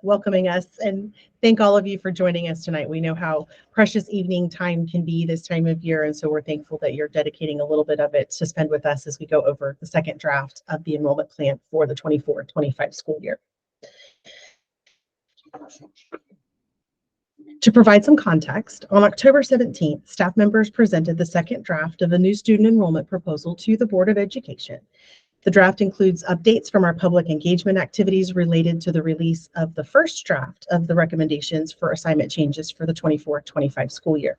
welcoming us, and thank all of you for joining us tonight. We know how precious evening time can be this time of year, and so we're thankful that you're dedicating a little bit of it to spend with us as we go over the second draft of the enrollment plan for the 24-25 school year. To provide some context, on October 17th, staff members presented the second draft of a new student enrollment proposal to the Board of Education. The draft includes updates from our public engagement activities related to the release of the first draft of the recommendations for assignment changes for the 24-25 school year.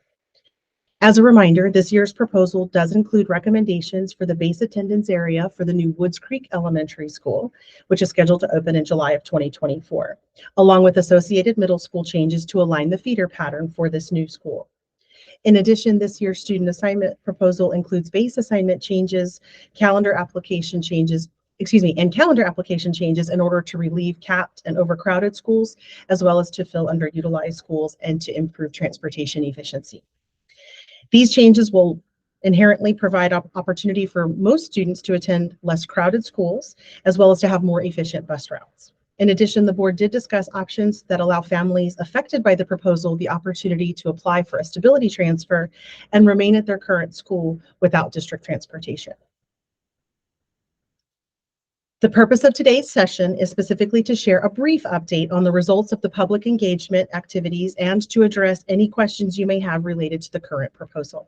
As a reminder, this year's proposal does include recommendations for the base attendance area for the new Woods Creek Elementary School, which is scheduled to open in July of 2024, along with associated middle school changes to align the feeder pattern for this new school. In addition, this year's student assignment proposal includes base assignment changes, calendar application changes in order to relieve capped and overcrowded schools, as well as to fill underutilized schools and to improve transportation efficiency. These changes will inherently provide opportunity for most students to attend less crowded schools, as well as to have more efficient bus routes. In addition, the board did discuss options that allow families affected by the proposal the opportunity to apply for a stability transfer and remain at their current school without district transportation. The purpose of today's session is specifically to share a brief update on the results of the public engagement activities and to address any questions you may have related to the current proposal.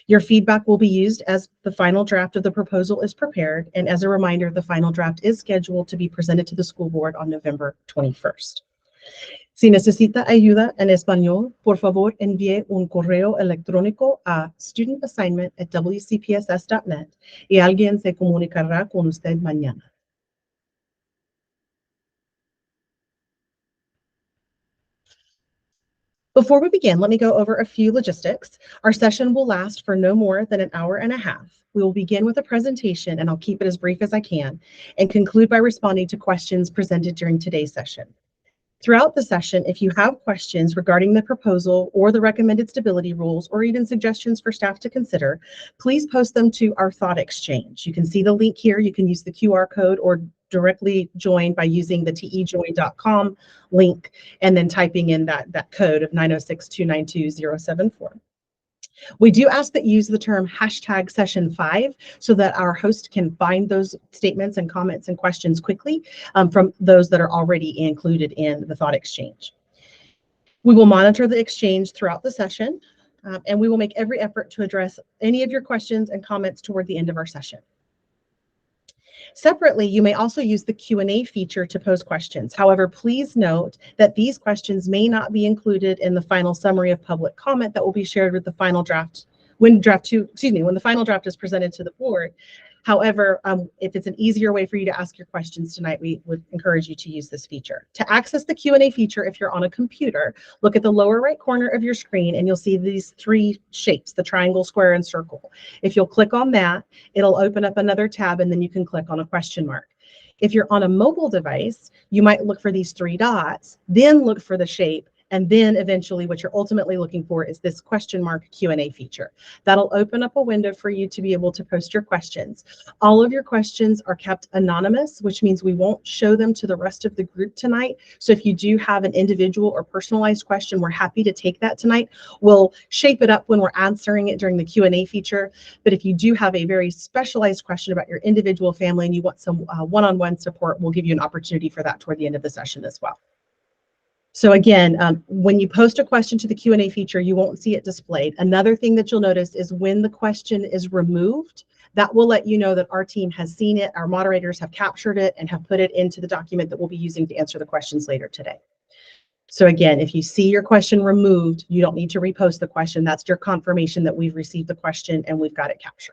Your feedback will be used as the final draft of the proposal is prepared, and as a reminder, the final draft is scheduled to be presented to the school board on November 21st. Si necesita ayuda en español, por favor envíe un correo electrónico a studentassignment@wcpss.net y alguien se comunicará con usted mañana. Before we begin, let me go over a few logistics. Our session will last for no more than an hour and a half. We will begin with a presentation, and I'll keep it as brief as I can, and conclude by responding to questions presented during today's session. Throughout the session, if you have questions regarding the proposal or the recommended stability rules, or even suggestions for staff to consider, please post them to our thought exchange. You can see the link here. You can use the QR code or directly join by using the tejoin.com link and then typing in that code of 906-292-074. We do ask that you use the term #session5 so that our host can find those statements and comments and questions quickly from those that are already included in the thought exchange. We will monitor the exchange throughout the session, and we will make every effort to address any of your questions and comments toward the end of our session. Separately, you may also use the Q&A feature to pose questions. However, please note that these questions may not be included in the final summary of public comment that will be shared with the final draft when the final draft is presented to the board. However, if it's an easier way for you to ask your questions tonight, we would encourage you to use this feature. To access the Q&A feature, if you're on a computer, look at the lower right corner of your screen and you'll see these three shapes, the triangle, square, and circle. If you'll click on that, it'll open up another tab and then you can click on a question mark. If you're on a mobile device, you might look for these three dots, then look for the shape, and then eventually what you're ultimately looking for is this question mark Q&A feature. That'll open up a window for you to be able to post your questions. All of your questions are kept anonymous, which means we won't show them to the rest of the group tonight. So if you do have an individual or personalized question, we're happy to take that tonight. We'll shape it up when we're answering it during the Q&A feature. But if you do have a very specialized question about your individual family and you want some one-on-one support, we'll give you an opportunity for that toward the end of the session as well. So again, when you post a question to the Q&A feature, you won't see it displayed. Another thing that you'll notice is when the question is removed, that will let you know that our team has seen it, our moderators have captured it, and have put it into the document that we'll be using to answer the questions later today. So again, if you see your question removed, you don't need to repost the question. That's your confirmation that we've received the question and we've got it captured.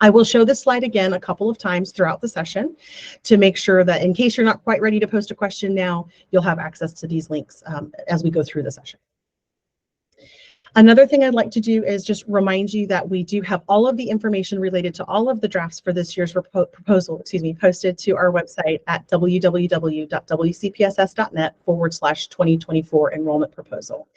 I will show this slide again a couple of times throughout the session to make sure that in case you're not quite ready to post a question now, you'll have access to these links as we go through the session. Another thing I'd like to do is just remind you that we do have all of the information related to all of the drafts for this year's proposal, posted to our website at www.wcpss.net/2024 enrollment proposal.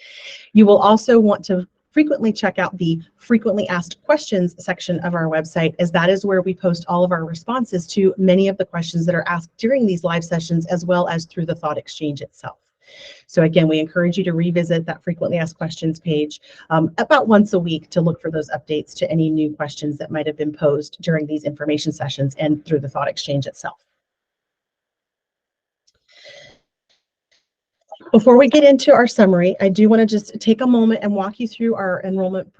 You will also want to frequently check out the frequently asked questions section of our website, as that is where we post all of our responses to many of the questions that are asked during these live sessions, as well as through the thought exchange itself. So again, we encourage you to revisit that frequently asked questions page about once a week to look for those updates to any new questions that might have been posed during these information sessions and through the thought exchange itself. Before we get into our summary, I do want to just take a moment and walk you through our enrollment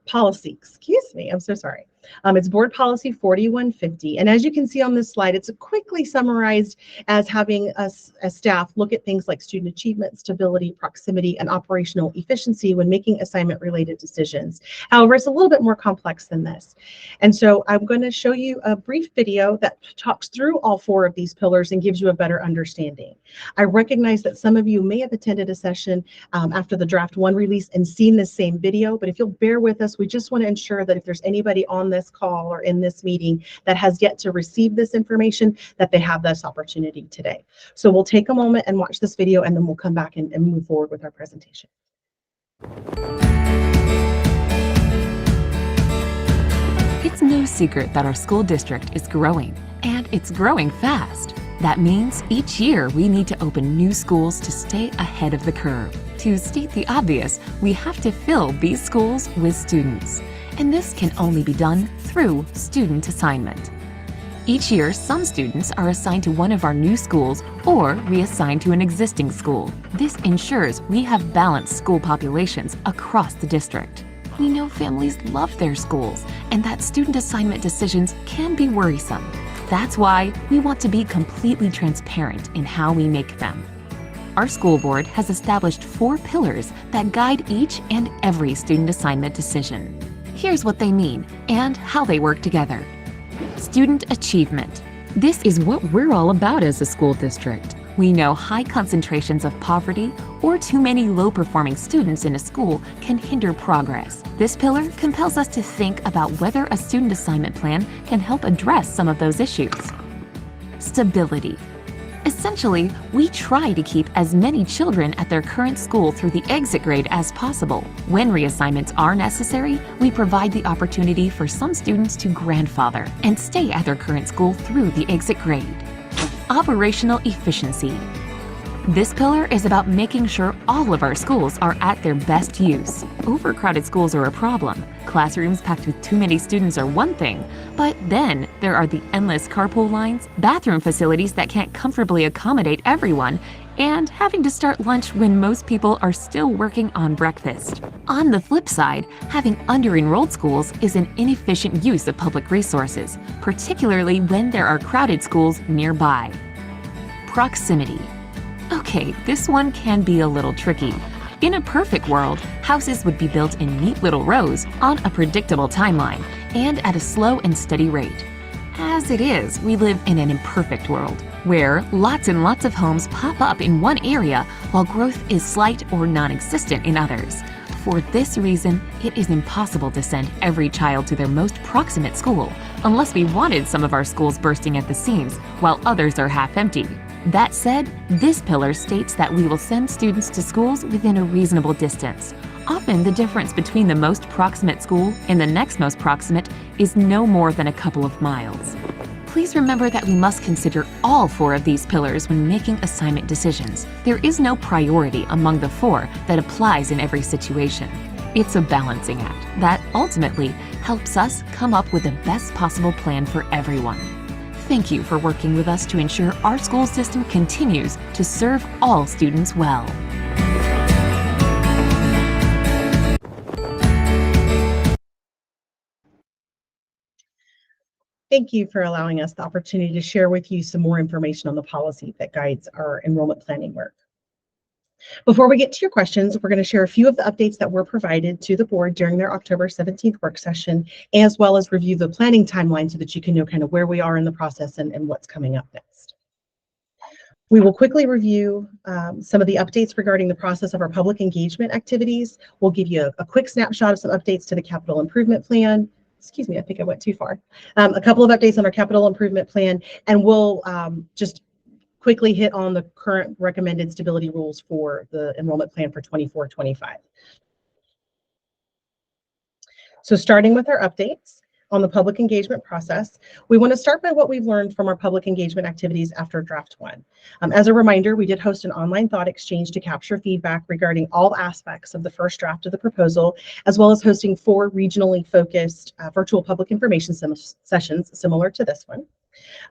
policy. Excuse me, I'm so sorry. It's Board Policy 4150. And as you can see on this slide, it's quickly summarized as having us as staff look at things like student achievement, stability, proximity, and operational efficiency when making assignment-related decisions. However, it's a little bit more complex than this. And so I'm going to show you a brief video that talks through all 4 of these pillars and gives you a better understanding. I recognize that some of you may have attended a session after the Draft 1 release and seen this same video, but if you'll bear with us, we just want to ensure that if there's anybody on this call or in this meeting that has yet to receive this information, that they have this opportunity today. So we'll take a moment and watch this video, and then we'll come back and move forward with our presentation. It's no secret that our school district is growing, and it's growing fast. That means each year we need to open new schools to stay ahead of the curve. To state the obvious, we have to fill these schools with students. And this can only be done through student assignment. Each year, some students are assigned to one of our new schools or reassigned to an existing school. This ensures we have balanced school populations across the district. We know families love their schools and that student assignment decisions can be worrisome. That's why we want to be completely transparent in how we make them. Our school board has established 4 pillars that guide each and every student assignment decision. Here's what they mean and how they work together. Student achievement. This is what we're all about as a school district. We know high concentrations of poverty or too many low-performing students in a school can hinder progress. This pillar compels us to think about whether a student assignment plan can help address some of those issues. Stability. Essentially, we try to keep as many children at their current school through the exit grade as possible. When reassignments are necessary, we provide the opportunity for some students to grandfather and stay at their current school through the exit grade. Operational efficiency. This pillar is about making sure all of our schools are at their best use. Overcrowded schools are a problem. Classrooms packed with too many students are one thing, but then there are the endless carpool lines, bathroom facilities that can't comfortably accommodate everyone, and having to start lunch when most people are still working on breakfast. On the flip side, having under-enrolled schools is an inefficient use of public resources, particularly when there are crowded schools nearby. Proximity. Okay, this one can be a little tricky. In a perfect world, houses would be built in neat little rows on a predictable timeline and at a slow and steady rate. As it is, we live in an imperfect world, where lots and lots of homes pop up in one area while growth is slight or non-existent in others. For this reason, it is impossible to send every child to their most proximate school, unless we wanted some of our schools bursting at the seams while others are half empty. That said, this pillar states that we will send students to schools within a reasonable distance. Often, the difference between the most proximate school and the next most proximate is no more than a couple of miles. Please remember that we must consider all 4 of these pillars when making assignment decisions. There is no priority among the 4 that applies in every situation. It's a balancing act that ultimately helps us come up with the best possible plan for everyone. Thank you for working with us to ensure our school system continues to serve all students well. Thank you for allowing us the opportunity to share with you some more information on the policy that guides our enrollment planning work. Before we get to your questions, we're going to share a few of the updates that were provided to the board during their October 17th work session, as well as review the planning timeline so that you can know kind of where we are in the process and what's coming up next. We will quickly review some of the updates regarding the process of our public engagement activities. We'll give you a quick snapshot of some updates to the capital improvement plan. Excuse me, I think I went too far. A couple of updates on our capital improvement plan, and we'll just quickly hit on the current recommended stability rules for the enrollment plan for 24-25. So starting with our updates on the public engagement process, we want to start by what we've learned from our public engagement activities after draft one. As a reminder, we did host an online thought exchange to capture feedback regarding all aspects of the first draft of the proposal, as well as hosting 4 regionally focused virtual public information sessions similar to this one.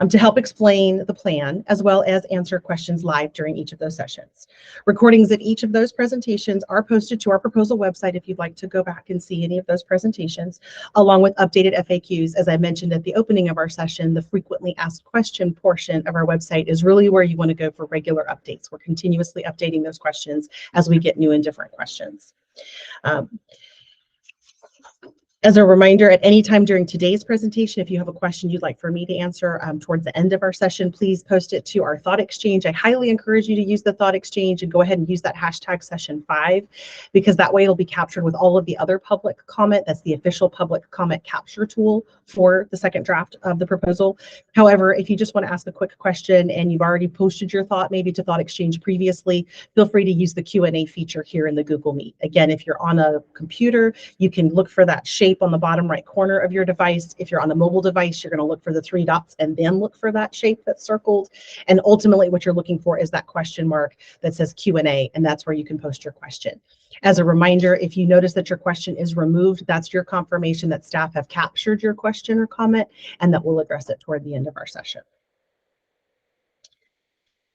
To help explain the plan, as well as answer questions live during each of those sessions. Recordings of each of those presentations are posted to our proposal website if you'd like to go back and see any of those presentations, along with updated FAQs. As I mentioned at the opening of our session, the frequently asked question portion of our website is really where you want to go for regular updates. We're continuously updating those questions as we get new and different questions. As a reminder, at any time during today's presentation, if you have a question you'd like for me to answer towards the end of our session, please post it to our thought exchange. I highly encourage you to use the thought exchange and go ahead and use that hashtag session5, because that way it'll be captured with all of the other public comment. That's the official public comment capture tool for the second draft of the proposal. However, if you just want to ask a quick question and you've already posted your thought maybe to thought exchange previously, feel free to use the Q&A feature here in the Google Meet. Again, if you're on a computer, you can look for that shape on the bottom right corner of your device. If you're on a mobile device, you're going to look for the 3 dots and then look for that shape that's circled. And ultimately what you're looking for is that question mark that says Q&A, and that's where you can post your question. As a reminder, if you notice that your question is removed, that's your confirmation that staff have captured your question or comment and that we'll address it toward the end of our session.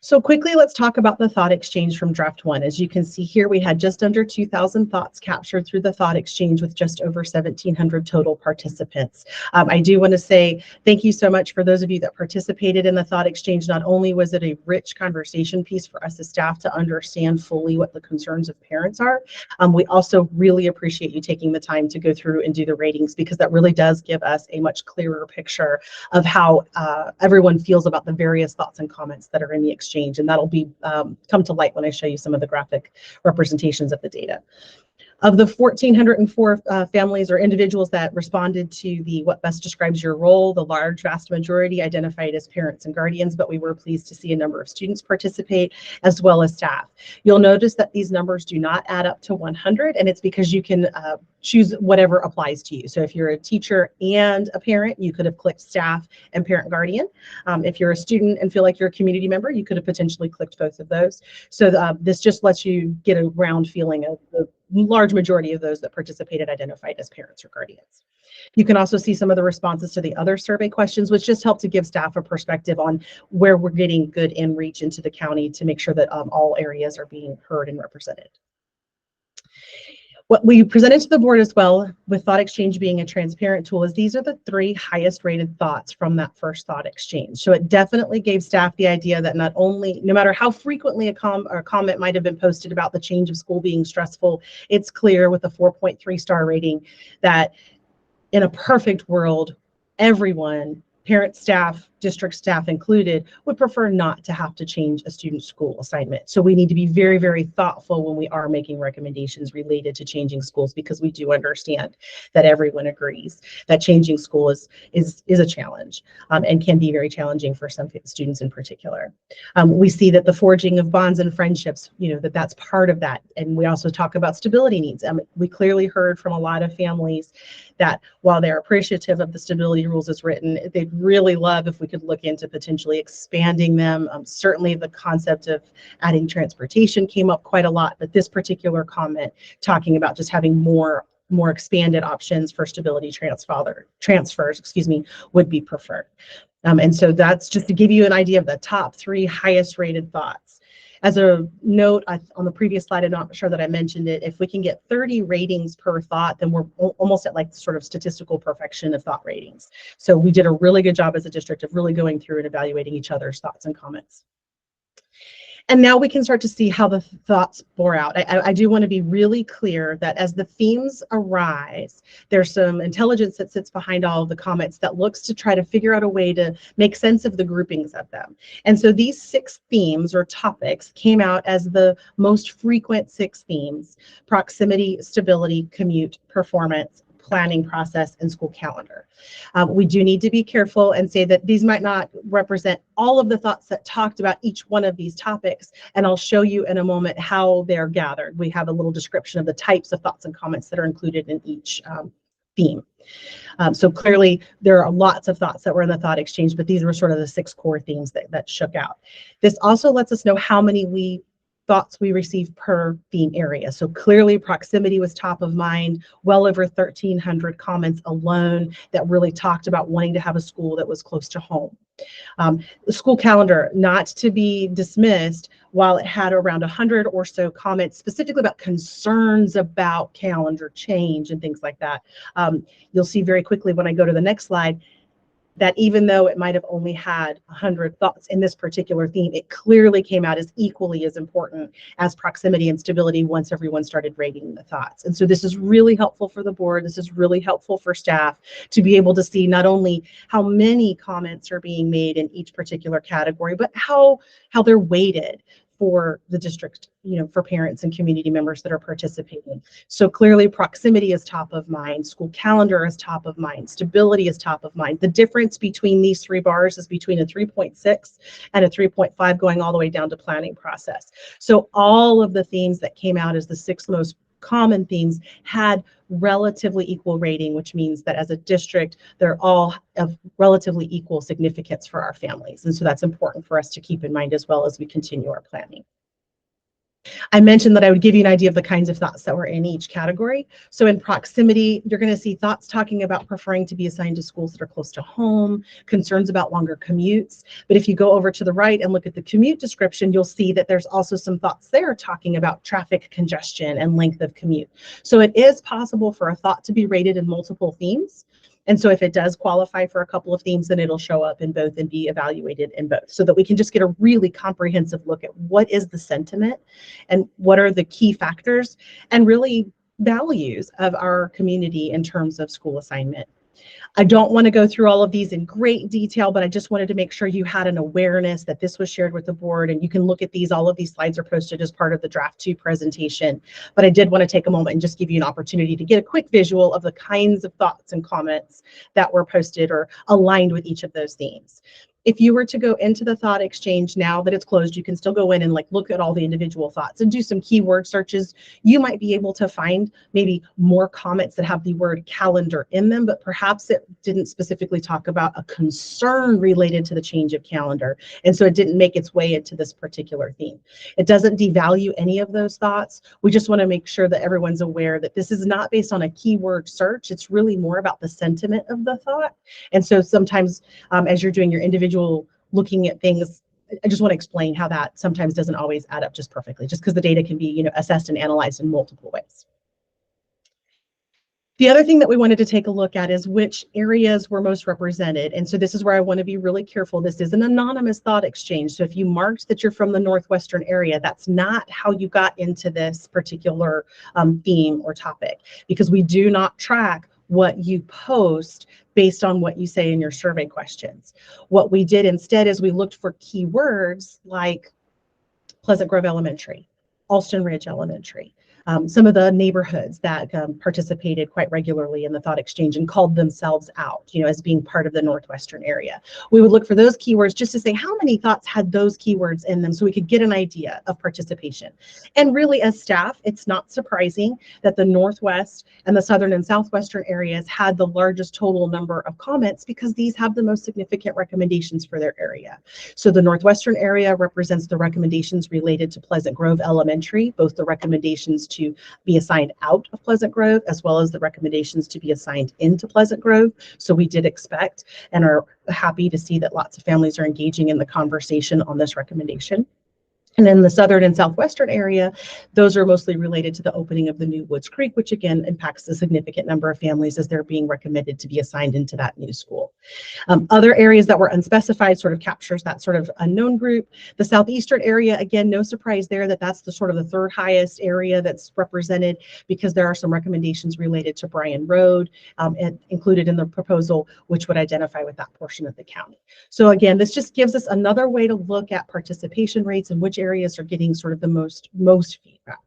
So quickly, let's talk about the thought exchange from draft one. As you can see here, we had just under 2,000 thoughts captured through the thought exchange with just over 1,700 total participants. I do want to say thank you so much for those of you that participated in the thought exchange. Not only was it a rich conversation piece for us as staff to understand fully what the concerns of parents are, we also really appreciate you taking the time to go through and do the ratings, because that really does give us a much clearer picture of how everyone feels about the various thoughts and comments that are in the exchange. And that'll be come to light when I show you some of the graphic representations of the data. Of the 1,404 families or individuals that responded to the What Best Describes Your Role, the vast majority identified as parents and guardians, but we were pleased to see a number of students participate as well as staff. You'll notice that these numbers do not add up to 100, and it's because you can choose whatever applies to you. So if you're a teacher and a parent, you could have clicked staff and parent guardian. If you're a student and feel like you're a community member, you could have potentially clicked both of those. So this just lets you get a round feeling of the large majority of those that participated identified as parents or guardians. You can also see some of the responses to the other survey questions, which just help to give staff a perspective on where we're getting good in reach into the county to make sure that all areas are being heard and represented. What we presented to the board as well, with Thought Exchange being a transparent tool, is these are the 3 highest rated thoughts from that first Thought Exchange. So it definitely gave staff the idea that not only, no matter how frequently a comment might have been posted about the change of school being stressful, it's clear with a 4.3 star rating that in a perfect world, everyone, parent, staff, district staff included, would prefer not to have to change a student's school assignment. So we need to be very, very thoughtful when we are making recommendations related to changing schools, because we do understand that everyone agrees that changing school is a challenge and can be very challenging for some students in particular. We see that the forging of bonds and friendships, that's part of that. And we also talk about stability needs. We clearly heard from a lot of families that while they're appreciative of the stability rules as written, they'd really love if we could look into potentially expanding them. Certainly the concept of adding transportation came up quite a lot, but this particular comment talking about just having more expanded options for stability transfers, would be preferred. And so that's just to give you an idea of the top 3 highest rated thoughts. As a note, on the previous slide, I'm not sure that I mentioned it, if we can get 30 ratings per thought, then we're almost at like sort of statistical perfection of thought ratings. So we did a really good job as a district of really going through and evaluating each other's thoughts and comments. And now we can start to see how the thoughts bore out. I do want to be really clear that as the themes arise, there's some intelligence that sits behind all of the comments that looks to try to figure out a way to make sense of the groupings of them. And so these 6 themes or topics came out as the most frequent 6 themes: proximity, stability, commute, performance, planning process, and school calendar. We do need to be careful and say that these might not represent all of the thoughts that talked about each one of these topics, and I'll show you in a moment how they're gathered. We have a little description of the types of thoughts and comments that are included in each theme. So clearly there are lots of thoughts that were in the thought exchange, but these were sort of the 6 core themes that shook out. This also lets us know how many thoughts we received per theme area. So clearly proximity was top of mind, well over 1,300 comments alone that really talked about wanting to have a school that was close to home. The school calendar, not to be dismissed, while it had around 100 or so comments specifically about concerns about calendar change and things like that. You'll see very quickly when I go to the next slide that even though it might have only had 100 thoughts in this particular theme, it clearly came out as equally as important as proximity and stability once everyone started rating the thoughts. And so this is really helpful for the board. This is really helpful for staff to be able to see not only how many comments are being made in each particular category, but how they're weighted for the district, for parents and community members that are participating. So clearly proximity is top of mind, school calendar is top of mind, stability is top of mind. The difference between these 3 bars is between a 3.6 and a 3.5 going all the way down to planning process. So all of the themes that came out as the 6 most common themes had relatively equal rating, which means that as a district, they're all of relatively equal significance for our families. And so that's important for us to keep in mind as well as we continue our planning. I mentioned that I would give you an idea of the kinds of thoughts that were in each category. So in proximity, you're going to see thoughts talking about preferring to be assigned to schools that are close to home, concerns about longer commutes. But if you go over to the right and look at the commute description, you'll see that there's also some thoughts there talking about traffic congestion and length of commute. So it is possible for a thought to be rated in multiple themes. And so if it does qualify for a couple of themes, then it'll show up in both and be evaluated in both, so that we can just get a really comprehensive look at what is the sentiment and what are the key factors and really values of our community in terms of school assignment. I don't want to go through all of these in great detail, but I just wanted to make sure you had an awareness that this was shared with the board, and you can look at these. All of these slides are posted as part of the draft 2 presentation, but I did want to take a moment and just give you an opportunity to get a quick visual of the kinds of thoughts and comments that were posted or aligned with each of those themes. If you were to go into the thought exchange now that it's closed, you can still go in and look at all the individual thoughts and do some keyword searches. You might be able to find maybe more comments that have the word calendar in them, but perhaps it didn't specifically talk about a concern related to the change of calendar. And so it didn't make its way into this particular theme. It doesn't devalue any of those thoughts. We just want to make sure that everyone's aware that this is not based on a keyword search. It's really more about the sentiment of the thought. And so sometimes as you're doing your individual looking at things, I just want to explain how that sometimes doesn't always add up just perfectly, just because the data can be, assessed and analyzed in multiple ways. The other thing that we wanted to take a look at is which areas were most represented. And so this is where I want to be really careful. This is an anonymous thought exchange. So if you marked that you're from the Northwestern area, that's not how you got into this particular theme or topic, because we do not track what you post based on what you say in your survey questions. What we did instead is we looked for keywords like Pleasant Grove Elementary, Alston Ridge Elementary, some of the neighborhoods that participated quite regularly in the thought exchange and called themselves out, as being part of the Northwestern area. We would look for those keywords just to say how many thoughts had those keywords in them, so we could get an idea of participation. And really, as staff, it's not surprising that the Northwest and the Southern and Southwestern areas had the largest total number of comments, because these have the most significant recommendations for their area. So the Northwestern area represents the recommendations related to Pleasant Grove Elementary, both the recommendations to be assigned out of Pleasant Grove, as well as the recommendations to be assigned into Pleasant Grove. So we did expect and are happy to see that lots of families are engaging in the conversation on this recommendation. And in the Southern and Southwestern area, those are mostly related to the opening of the new Woods Creek, which again impacts a significant number of families as they're being recommended to be assigned into that new school. Other areas that were unspecified sort of captures that sort of unknown group. The Southeastern area, again, no surprise there that that's the sort of the 3rd highest area that's represented, because there are some recommendations related to Bryan Road and included in the proposal, which would identify with that portion of the county. So again, this just gives us another way to look at participation rates and which areas are getting sort of the most feedback.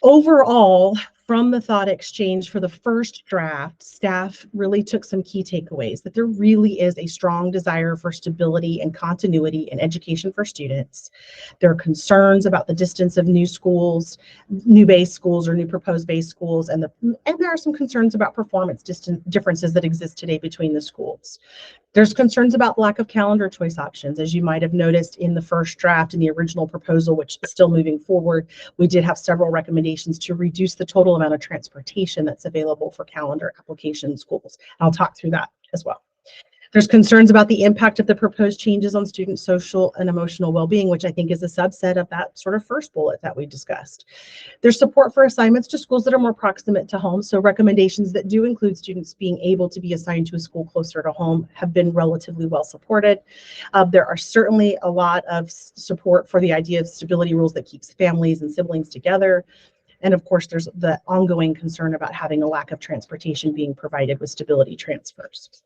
Overall, From the thought exchange for the first draft, staff really took some key takeaways that there really is a strong desire for stability and continuity in education for students. There are concerns about the distance of new schools, new base schools or new proposed base schools, and there are some concerns about performance differences that exist today between the schools. There's concerns about lack of calendar choice options. As you might have noticed in the first draft in the original proposal, which is still moving forward, we did have several recommendations to reduce the total amount of transportation that's available for calendar application schools. I'll talk through that as well. There's concerns about the impact of the proposed changes on student social and emotional well-being, which I think is a subset of that sort of first bullet that we discussed. There's support for assignments to schools that are more proximate to home. So recommendations that do include students being able to be assigned to a school closer to home have been relatively well supported. There are certainly a lot of support for the idea of stability rules that keeps families and siblings together. And of course, there's the ongoing concern about having a lack of transportation being provided with stability transfers.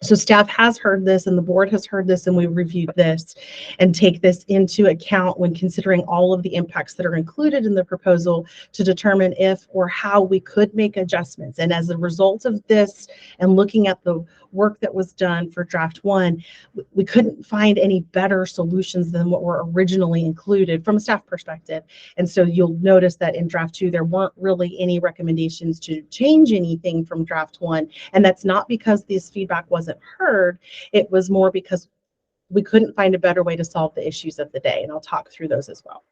So staff has heard this and the board has heard this, and we reviewed this and take this into account when considering all of the impacts that are included in the proposal to determine if or how we could make adjustments. And as a result of this and looking at the work that was done for draft one, we couldn't find any better solutions than what were originally included from a staff perspective. And so you'll notice that in draft two, there weren't really any recommendations to change anything from draft one. And that's not because this feedback wasn't heard. It was more because we couldn't find a better way to solve the issues of the day. And I'll talk through those as well.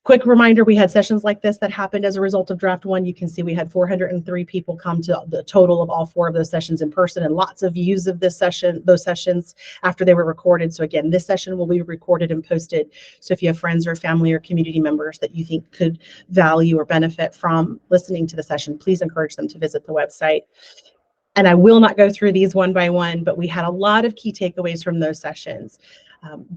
Quick reminder, we had sessions like this that happened as a result of draft one. You can see we had 403 people come to the total of all 4 of those sessions in person, and lots of views of those sessions after they were recorded. So again, this session will be recorded and posted. So if you have friends or family or community members that you think could value or benefit from listening to the session, please encourage them to visit the website. And I will not go through these one by one, but we had a lot of key takeaways from those sessions.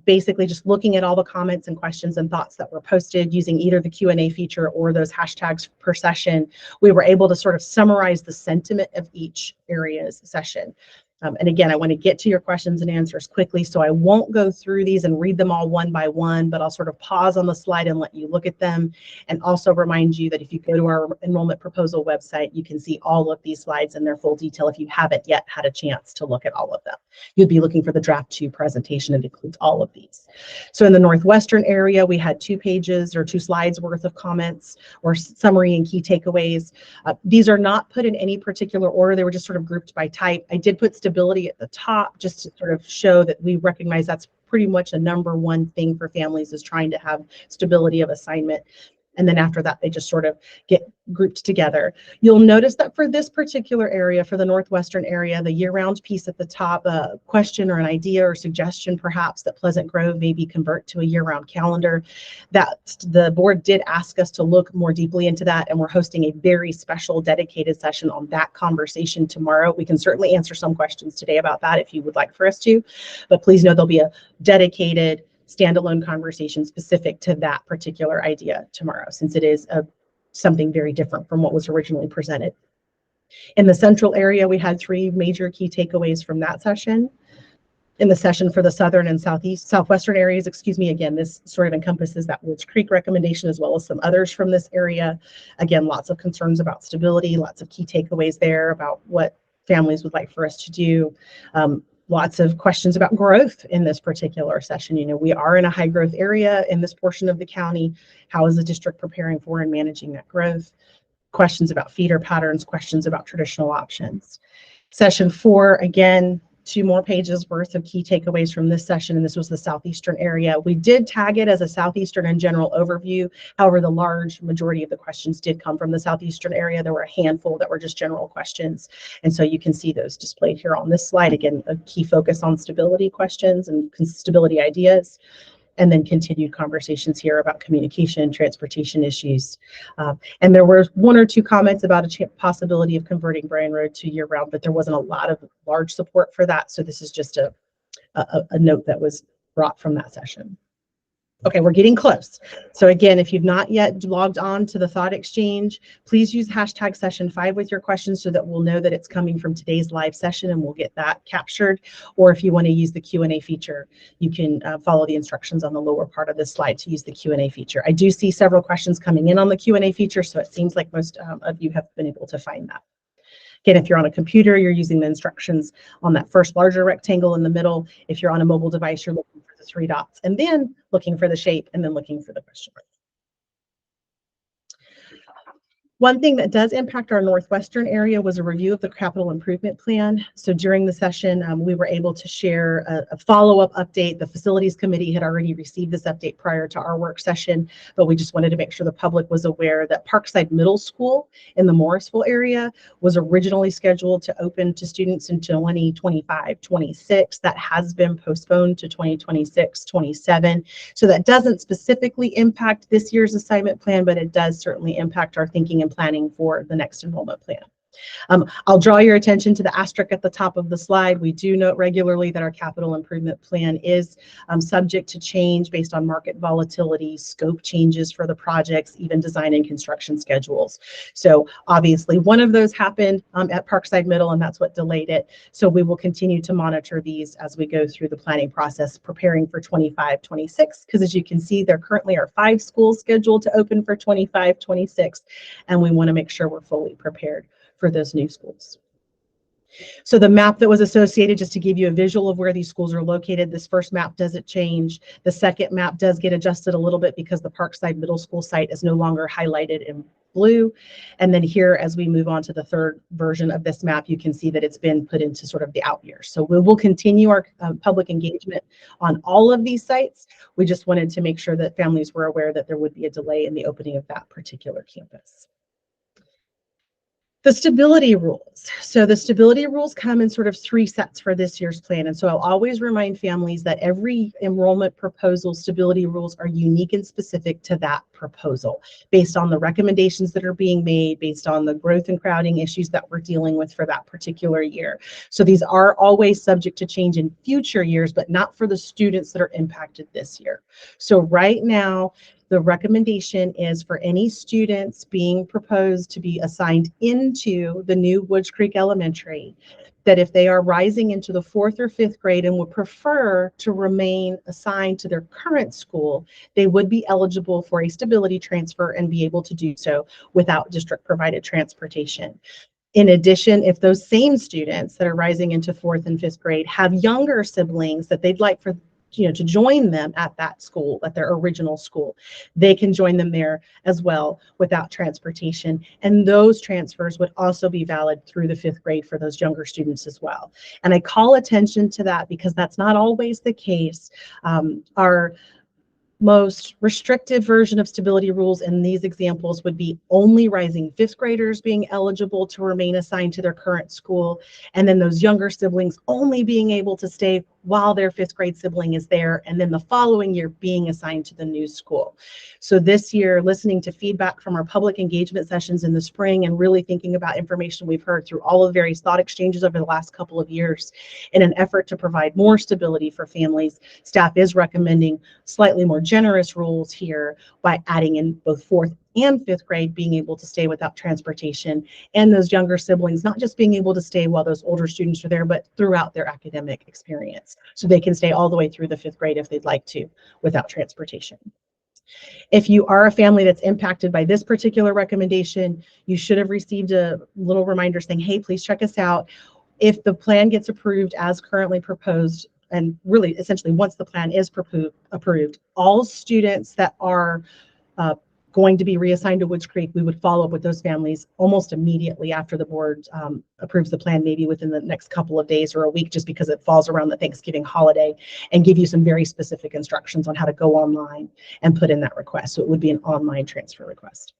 Basically just looking at all the comments and questions and thoughts that were posted using either the Q&A feature or those hashtags per session, we were able to sort of summarize the sentiment of each area's session. And again, I want to get to your questions and answers quickly, so I won't go through these and read them all one by one, but I'll sort of pause on the slide and let you look at them. And also remind you that if you go to our enrollment proposal website, you can see all of these slides in their full detail if you haven't yet had a chance to look at all of them. You'd be looking for the draft 2 presentation. It includes all of these. So in the Northwestern area, we had 2 pages or 2 slides worth of comments or summary and key takeaways. These are not put in any particular order. They were just sort of grouped by type. I did put stability at the top just to sort of show that we recognize that's pretty much a #1 thing for families, is trying to have stability of assignment. And then after that, they just sort of get grouped together. You'll notice that for this particular area, for the Northwestern area, the year-round piece at the top, a question or an idea or suggestion perhaps that Pleasant Grove maybe convert to a year-round calendar, that the board did ask us to look more deeply into that, and we're hosting a very special dedicated session on that conversation tomorrow. We can certainly answer some questions today about that if you would like for us to, but please know there'll be a dedicated standalone conversation specific to that particular idea tomorrow, since it is something very different from what was originally presented. In the central area, we had 3 major key takeaways from that session. In the session for the southern and southwestern areas, again, this sort of encompasses that Woods Creek recommendation as well as some others from this area. Again, lots of concerns about stability, lots of key takeaways there about what families would like for us to do. Lots of questions about growth in this particular session. You know, we are in a high growth area in this portion of the county. How is the district preparing for and managing that growth? Questions about feeder patterns, questions about traditional options. Session 4, again, 2 more pages worth of key takeaways from this session, and this was the southeastern area. We did tag it as a southeastern and general overview. However, the large majority of the questions did come from the southeastern area. There were a handful that were just general questions, and so you can see those displayed here on this slide. Again, a key focus on stability questions and stability ideas, and then continued conversations here about communication, transportation issues. And there were 1 or 2 comments about a possibility of converting Bryan Road to year-round, but there wasn't a lot of large support for that. So this is just a note that was brought from that session. Okay, we're getting close. So again, if you've not yet logged on to the Thought Exchange, please use hashtag session5 with your questions so that we'll know that it's coming from today's live session and we'll get that captured. Or if you want to use the Q&A feature, you can follow the instructions on the lower part of this slide to use the Q&A feature. I do see several questions coming in on the Q&A feature, so it seems like most of you have been able to find that. Again, if you're on a computer, you're using the instructions on that first larger rectangle in the middle. If you're on a mobile device, you're looking for the 3 dots and then looking for the shape and then looking for the question mark. One thing that does impact our Northwestern area was a review of the capital improvement plan. So during the session, we were able to share a follow-up update. The facilities committee had already received this update prior to our work session, but we just wanted to make sure the public was aware that Parkside Middle School in the Morrisville area was originally scheduled to open to students in 2025-26. That has been postponed to 2026-27. So that doesn't specifically impact this year's assignment plan, but it does certainly impact our thinking and planning for the next enrollment plan. I'll draw your attention to the asterisk at the top of the slide. We do note regularly that our capital improvement plan is subject to change based on market volatility, scope changes for the projects, even design and construction schedules. So obviously one of those happened at Parkside Middle, and that's what delayed it. So we will continue to monitor these as we go through the planning process, preparing for 25-26, because as you can see, there currently are 5 schools scheduled to open for 25-26, and we want to make sure we're fully prepared for those new schools. So the map that was associated, just to give you a visual of where these schools are located, this first map doesn't change. The second map does get adjusted a little bit because the Parkside Middle School site is no longer highlighted in blue. And then here, as we move on to the third version of this map, you can see that it's been put into sort of the out years. So we will continue our public engagement on all of these sites. We just wanted to make sure that families were aware that there would be a delay in the opening of that particular campus. The stability rules. So the stability rules come in sort of 3 sets for this year's plan. And so I'll always remind families that every enrollment proposal stability rules are unique and specific to that proposal based on the recommendations that are being made, based on the growth and crowding issues that we're dealing with for that particular year. So these are always subject to change in future years, but not for the students that are impacted this year. So right now, the recommendation is for any students being proposed to be assigned into the new Woods Creek Elementary, that if they are rising into the 4th or 5th grade and would prefer to remain assigned to their current school, they would be eligible for a stability transfer and be able to do so without district provided transportation. In addition, if those same students that are rising into 4th and 5th grade have younger siblings that they'd like for to join them at that school, at their original school, they can join them there as well without transportation. And those transfers would also be valid through the 5th grade for those younger students as well. And I call attention to that because that's not always the case. Our most restrictive version of stability rules in these examples would be only rising 5th graders being eligible to remain assigned to their current school, and then those younger siblings only being able to stay while their 5th grade sibling is there, and then the following year being assigned to the new school. So this year, listening to feedback from our public engagement sessions in the spring and really thinking about information we've heard through all of the various thought exchanges over the last couple of years, in an effort to provide more stability for families, staff is recommending slightly more generous rules here by adding in both 4th and 5th grade being able to stay without transportation, and those younger siblings not just being able to stay while those older students are there, but throughout their academic experience. So they can stay all the way through the 5th grade if they'd like to without transportation. If you are a family that's impacted by this particular recommendation, you should have received a little reminder saying, hey, please check us out. If the plan gets approved as currently proposed, and really essentially once the plan is approved, all students that are going to be reassigned to Woods Creek, we would follow up with those families almost immediately after the board approves the plan, maybe within the next couple of days or a week, just because it falls around the Thanksgiving holiday, and give you some very specific instructions on how to go online and put in that request. So it would be an online transfer request.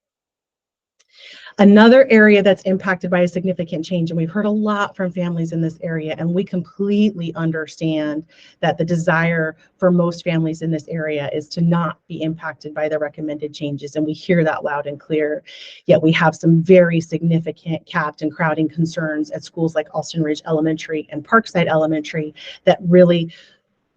Another area that's impacted by a significant change, and we've heard a lot from families in this area, and we completely understand that the desire for most families in this area is to not be impacted by the recommended changes, and we hear that loud and clear. Yet we have some very significant capped and crowding concerns at schools like Alston Ridge Elementary and Parkside Elementary that really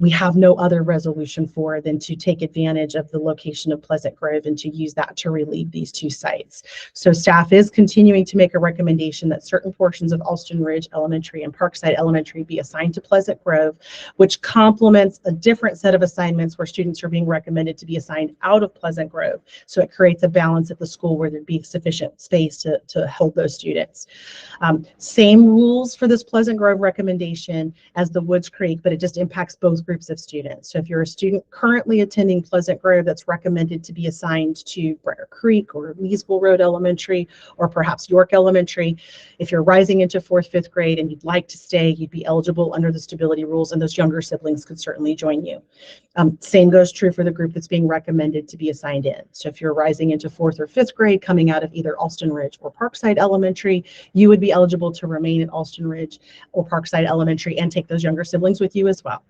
we have no other resolution for than to take advantage of the location of Pleasant Grove and to use that to relieve these two sites. So staff is continuing to make a recommendation that certain portions of Alston Ridge Elementary and Parkside Elementary be assigned to Pleasant Grove, which complements a different set of assignments where students are being recommended to be assigned out of Pleasant Grove. So it creates a balance at the school where there'd be sufficient space to hold those students. Same rules for this Pleasant Grove recommendation as the Woods Creek, but it just impacts both groups of students. So if you're a student currently attending Pleasant Grove that's recommended to be assigned to Briar Creek or Leesville Road Elementary, or perhaps York Elementary, if you're rising into 4th, 5th grade and you'd like to stay, you'd be eligible under the stability rules, and those younger siblings could certainly join you. Same goes true for the group that's being recommended to be assigned in. So if you're rising into 4th or 5th grade coming out of either Alston Ridge or Parkside Elementary, you would be eligible to remain at Alston Ridge or Parkside Elementary and take those younger siblings with you as well.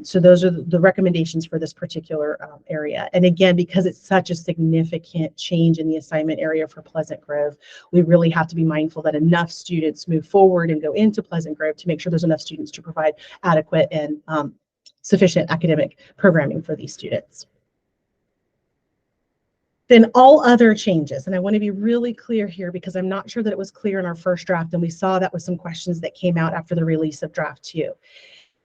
So those are the recommendations for this particular area. And again, because it's such a significant change in the assignment area for Pleasant Grove, we really have to be mindful that enough students move forward and go into Pleasant Grove to make sure there's enough students to provide adequate and sufficient academic programming for these students. Then all other changes, and I want to be really clear here because I'm not sure that it was clear in our first draft, and we saw that with some questions that came out after the release of draft 2.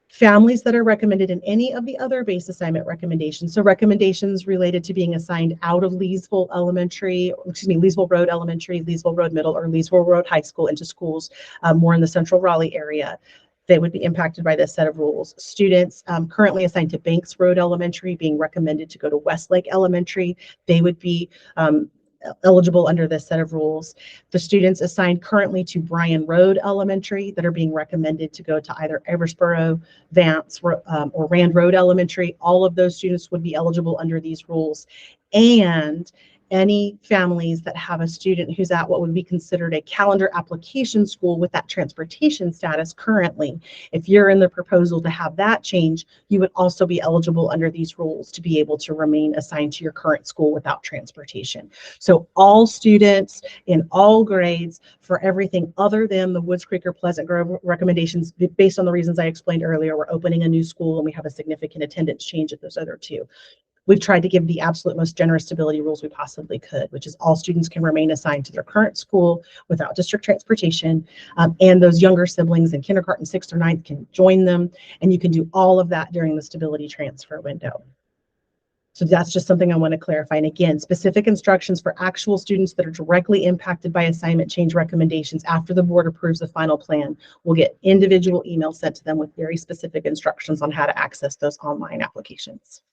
Families that are recommended in any of the other base assignment recommendations, so recommendations related to being assigned out of Leesville Road Elementary, Leesville Road Middle, or Leesville Road High School into schools more in the central Raleigh area, they would be impacted by this set of rules. Students currently assigned to Banks Road Elementary being recommended to go to Westlake Elementary, they would be eligible under this set of rules. The students assigned currently to Bryan Road Elementary that are being recommended to go to either Eversboro, Vance, or Rand Road Elementary, all of those students would be eligible under these rules. And any families that have a student who's at what would be considered a calendar application school with that transportation status currently, if you're in the proposal to have that change, you would also be eligible under these rules to be able to remain assigned to your current school without transportation. So all students in all grades for everything other than the Woods Creek or Pleasant Grove recommendations, based on the reasons I explained earlier, we're opening a new school and we have a significant attendance change at those other two. We've tried to give the absolute most generous stability rules we possibly could, which is all students can remain assigned to their current school without district transportation, and those younger siblings in kindergarten, 6th or 9th can join them, and you can do all of that during the stability transfer window. So that's just something I want to clarify. And again, specific instructions for actual students that are directly impacted by assignment change recommendations after the board approves the final plan will get individual emails sent to them with very specific instructions on how to access those online applications.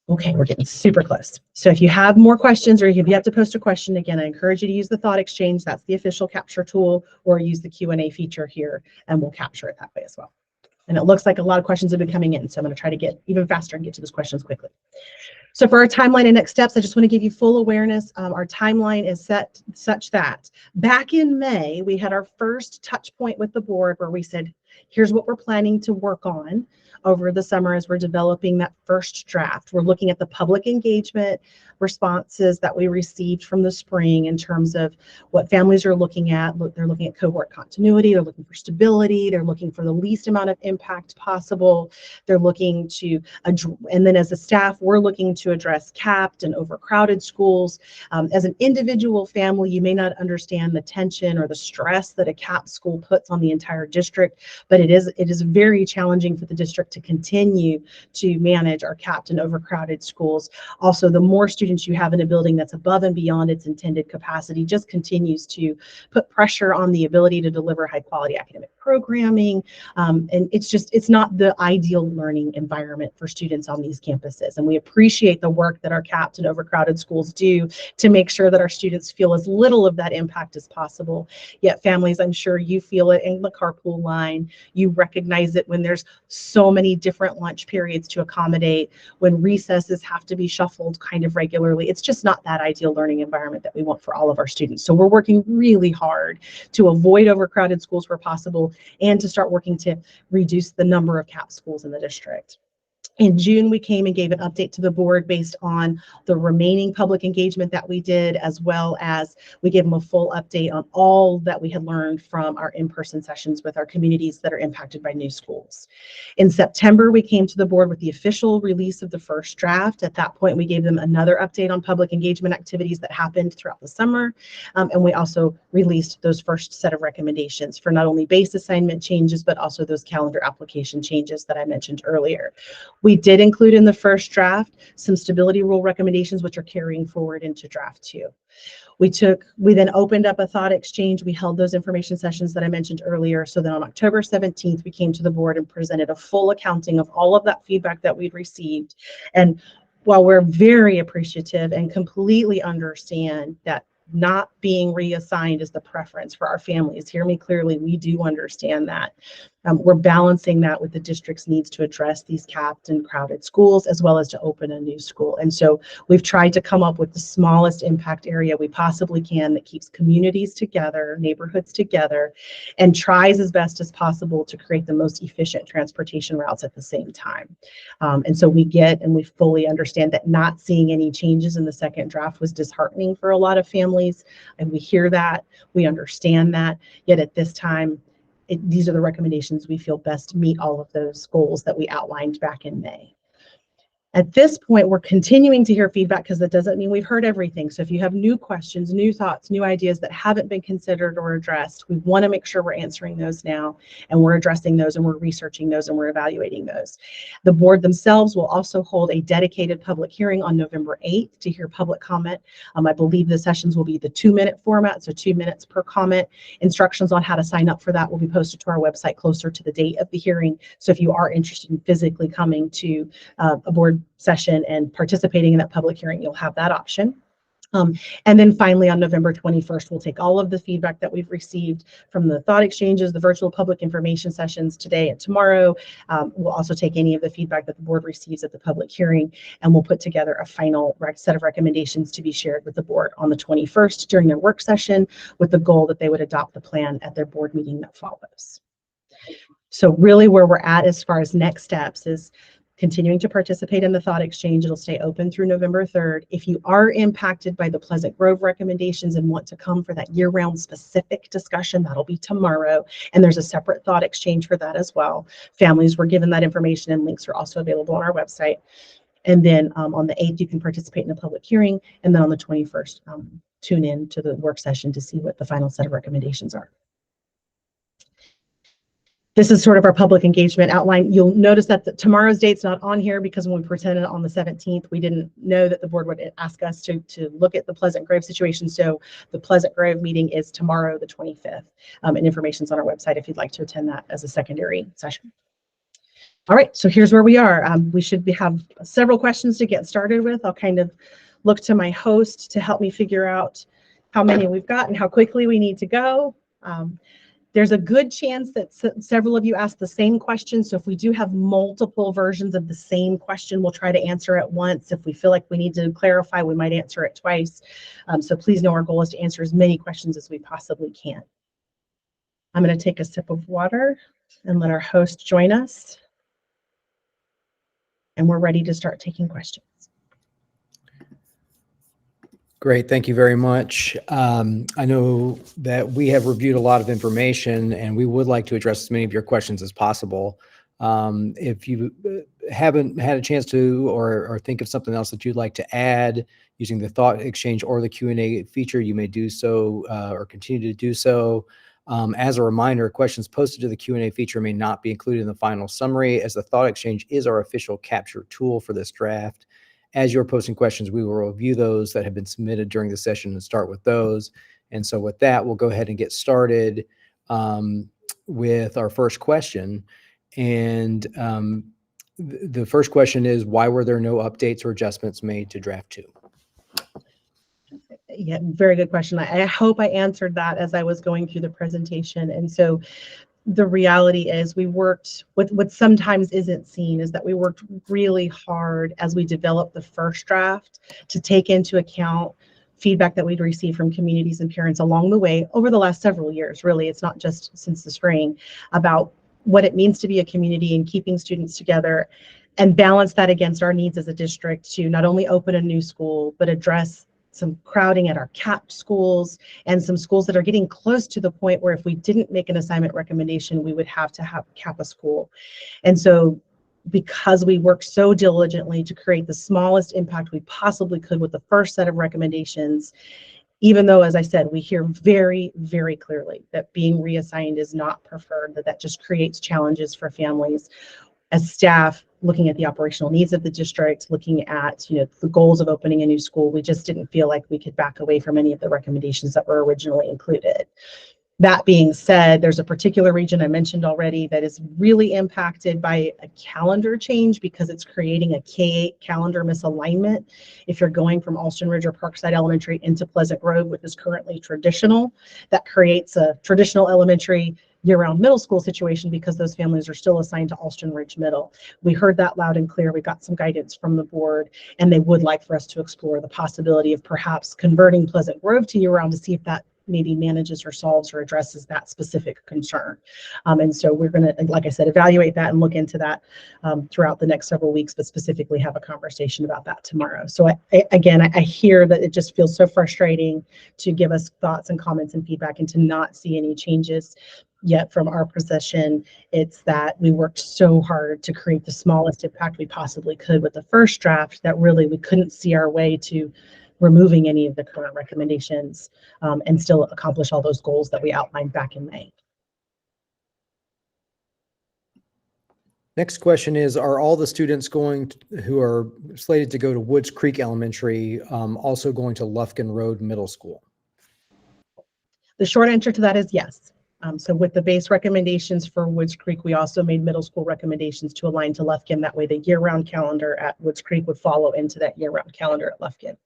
Okay, we're getting super close. So if you have more questions or if you have to post a question, again, I encourage you to use the Thought Exchange. That's the official capture tool, or use the Q&A feature here, and we'll capture it that way as well. And it looks like a lot of questions have been coming in, so I'm going to try to get even faster and get to those questions quickly. So for our timeline and next steps, I just want to give you full awareness. Our timeline is set such that back in May, we had our first touch point with the board where we said, here's what we're planning to work on over the summer as we're developing that first draft. We're looking at the public engagement responses that we received from the spring in terms of what families are looking at. They're looking at cohort continuity, they're looking for stability, they're looking for the least amount of impact possible. They're looking to, and then as a staff, we're looking to address capped and overcrowded schools. As an individual family, you may not understand the tension or the stress that a capped school puts on the entire district, but it is very challenging for the district to continue to manage our capped and overcrowded schools. Also, the more students you have in a building that's above and beyond its intended capacity just continues to put pressure on the ability to deliver high quality academic programming. And it's not the ideal learning environment for students on these campuses. And we appreciate the work that our capped and overcrowded schools do to make sure that our students feel as little of that impact as possible. Yet families, I'm sure you feel it in the carpool line. You recognize it when there's so many different lunch periods to accommodate, when recesses have to be shuffled kind of regularly. It's just not that ideal learning environment that we want for all of our students. So we're working really hard to avoid overcrowded schools where possible and to start working to reduce the number of capped schools in the district. In June, we came and gave an update to the board based on the remaining public engagement that we did, as well as we gave them a full update on all that we had learned from our in-person sessions with our communities that are impacted by new schools. In September, we came to the board with the official release of the first draft. At that point, we gave them another update on public engagement activities that happened throughout the summer. And we also released those first set of recommendations for not only base assignment changes, but also those calendar application changes that I mentioned earlier. We did include in the first draft some stability rule recommendations, which are carrying forward into draft 2. We then opened up a thought exchange. We held those information sessions that I mentioned earlier. So then on October 17th, we came to the board and presented a full accounting of all of that feedback that we'd received. And while we're very appreciative and completely understand that not being reassigned is the preference for our families, hear me clearly, we do understand that. We're balancing that with the district's needs to address these capped and crowded schools, as well as to open a new school. And so we've tried to come up with the smallest impact area we possibly can that keeps communities together, neighborhoods together, and tries as best as possible to create the most efficient transportation routes at the same time. And so we get and we fully understand that not seeing any changes in the second draft was disheartening for a lot of families. And we hear that, we understand that, yet at this time, these are the recommendations we feel best meet all of those goals that we outlined back in May. At this point, we're continuing to hear feedback because that doesn't mean we've heard everything. So if you have new questions, new thoughts, new ideas that haven't been considered or addressed, we want to make sure we're answering those now, and we're addressing those, and we're researching those, and we're evaluating those. The board themselves will also hold a dedicated public hearing on November 8th to hear public comment. I believe the sessions will be the 2-minute format, so 2 minutes per comment. Instructions on how to sign up for that will be posted to our website closer to the date of the hearing. So if you are interested in physically coming to a board session and participating in that public hearing, you'll have that option. And then finally, on November 21st, we'll take all of the feedback that we've received from the thought exchanges, the virtual public information sessions today and tomorrow. We'll also take any of the feedback that the board receives at the public hearing, and we'll put together a final set of recommendations to be shared with the board on the 21st during their work session, with the goal that they would adopt the plan at their board meeting that follows. So really where we're at as far as next steps is continuing to participate in the thought exchange. It'll stay open through November 3rd. If you are impacted by the Pleasant Grove recommendations and want to come for that year-round specific discussion, that'll be tomorrow. And there's a separate thought exchange for that as well. Families were given that information, and links are also available on our website. And then on the 8th, you can participate in a public hearing. And then on the 21st, tune in to the work session to see what the final set of recommendations are. This is sort of our public engagement outline. You'll notice that tomorrow's date's not on here because when we presented it on the 17th, we didn't know that the board would ask us to look at the Pleasant Grove situation. So the Pleasant Grove meeting is tomorrow, the 25th, and information's on our website if you'd like to attend that as a secondary session. All right, so here's where we are. We should have several questions to get started with. I'll kind of look to my host to help me figure out how many we've got and how quickly we need to go. There's a good chance that several of you asked the same question. So if we do have multiple versions of the same question, we'll try to answer it once. If we feel like we need to clarify, we might answer it twice. So please know our goal is to answer as many questions as we possibly can. I'm going to take a sip of water and let our host join us. And we're ready to start taking questions. Great, thank you very much. I know that we have reviewed a lot of information and we would like to address as many of your questions as possible. If you haven't had a chance to or think of something else that you'd like to add using the thought exchange or the Q&A feature, you may do so or continue to do so. As a reminder, questions posted to the Q&A feature may not be included in the final summary, as the thought exchange is our official capture tool for this draft. As you're posting questions, we will review those that have been submitted during the session and start with those. And so with that, we'll go ahead and get started with our first question. And the first question is, why were there no updates or adjustments made to draft 2? Yeah, very good question. I hope I answered that as I was going through the presentation. And so the reality is we worked with what sometimes isn't seen is that we worked really hard as we developed the first draft to take into account feedback that we'd received from communities and parents along the way over the last several years. Really, it's not just since the spring, about what it means to be a community and keeping students together. and balance that against our needs as a district to not only open a new school, but address some crowding at our capped schools and some schools that are getting close to the point where if we didn't make an assignment recommendation, we would have to cap a school. And so because we worked so diligently to create the smallest impact we possibly could with the first set of recommendations, even though, as I said, we hear very, very clearly that being reassigned is not preferred, that just creates challenges for families. As staff, looking at the operational needs of the district, looking at the goals of opening a new school, we just didn't feel like we could back away from any of the recommendations that were originally included. That being said, there's a particular region I mentioned already that is really impacted by a calendar change because it's creating a K-8 calendar misalignment. If you're going from Alston Ridge or Parkside Elementary into Pleasant Grove, which is currently traditional, that creates a traditional elementary year-round middle school situation because those families are still assigned to Alston Ridge Middle. We heard that loud and clear. We got some guidance from the board, and they would like for us to explore the possibility of perhaps converting Pleasant Grove to year-round to see if that maybe manages or solves or addresses that specific concern. And so we're going to, like I said, evaluate that and look into that throughout the next several weeks, but specifically have a conversation about that tomorrow. So I hear that it just feels so frustrating to give us thoughts and comments and feedback and to not see any changes. Yet from our position, it's that we worked so hard to create the smallest impact we possibly could with the first draft that really we couldn't see our way to removing any of the current recommendations and still accomplish all those goals that we outlined back in May. Next question is, are all the students who are slated to go to Woods Creek Elementary also going to Lufkin Road Middle School? The short answer to that is yes. So with the base recommendations for Woods Creek, we also made middle school recommendations to align to Lufkin. That way the year-round calendar at Woods Creek would follow into that year-round calendar at Lufkin.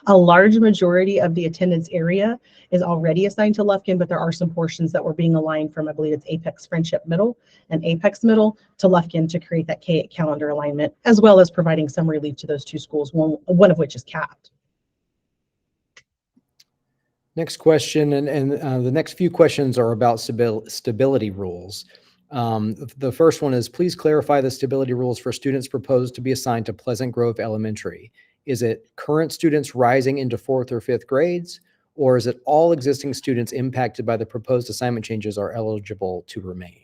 A large majority of the attendance area is already assigned to Lufkin, but there are some portions that were being aligned from, I believe it's Apex Friendship Middle and Apex Middle to Lufkin to create that K-8 calendar alignment, as well as providing some relief to those two schools, one of which is capped. Next question, and the next few questions are about stability rules. The first one is, please clarify the stability rules for students proposed to be assigned to Pleasant Grove Elementary. Is it current students rising into 4th or 5th grades, or is it all existing students impacted by the proposed assignment changes are eligible to remain?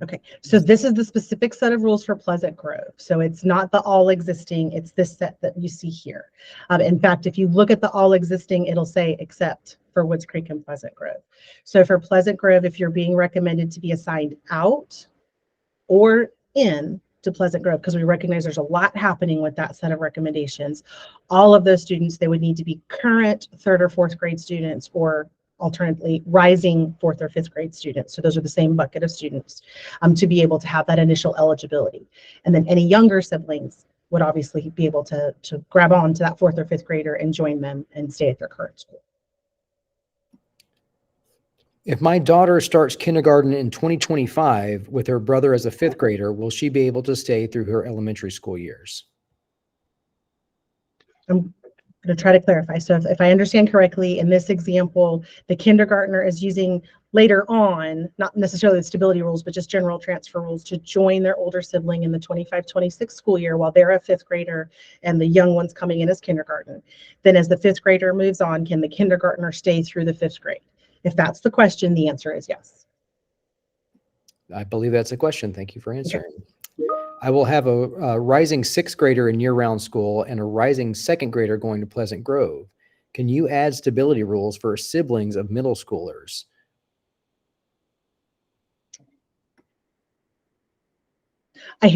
Okay, so this is the specific set of rules for Pleasant Grove. So it's not the all existing, it's this set that you see here. In fact, if you look at the all existing, it'll say except for Woods Creek and Pleasant Grove. So for Pleasant Grove, if you're being recommended to be assigned out or in to Pleasant Grove, because we recognize there's a lot happening with that set of recommendations, all of those students, they would need to be current 3rd or 4th grade students or alternatively rising 4th or 5th grade students. So those are the same bucket of students to be able to have that initial eligibility. And then any younger siblings would obviously be able to grab on to that 4th or 5th grader and join them and stay at their current school. If my daughter starts kindergarten in 2025 with her brother as a 5th grader, will she be able to stay through her elementary school years? I'm going to try to clarify. So if I understand correctly, in this example, the kindergartner is using later on, not necessarily the stability rules, but just general transfer rules to join their older sibling in the 25-26 school year while they're a 5th grader and the young one's coming in as kindergarten. Then as the 5th grader moves on, can the kindergartner stay through the 5th grade? If that's the question, the answer is yes. I believe that's a question. Thank you for answering. Okay. I will have a rising 6th grader in year-round school and a rising 2nd grader going to Pleasant Grove. Can you add stability rules for siblings of middle schoolers? I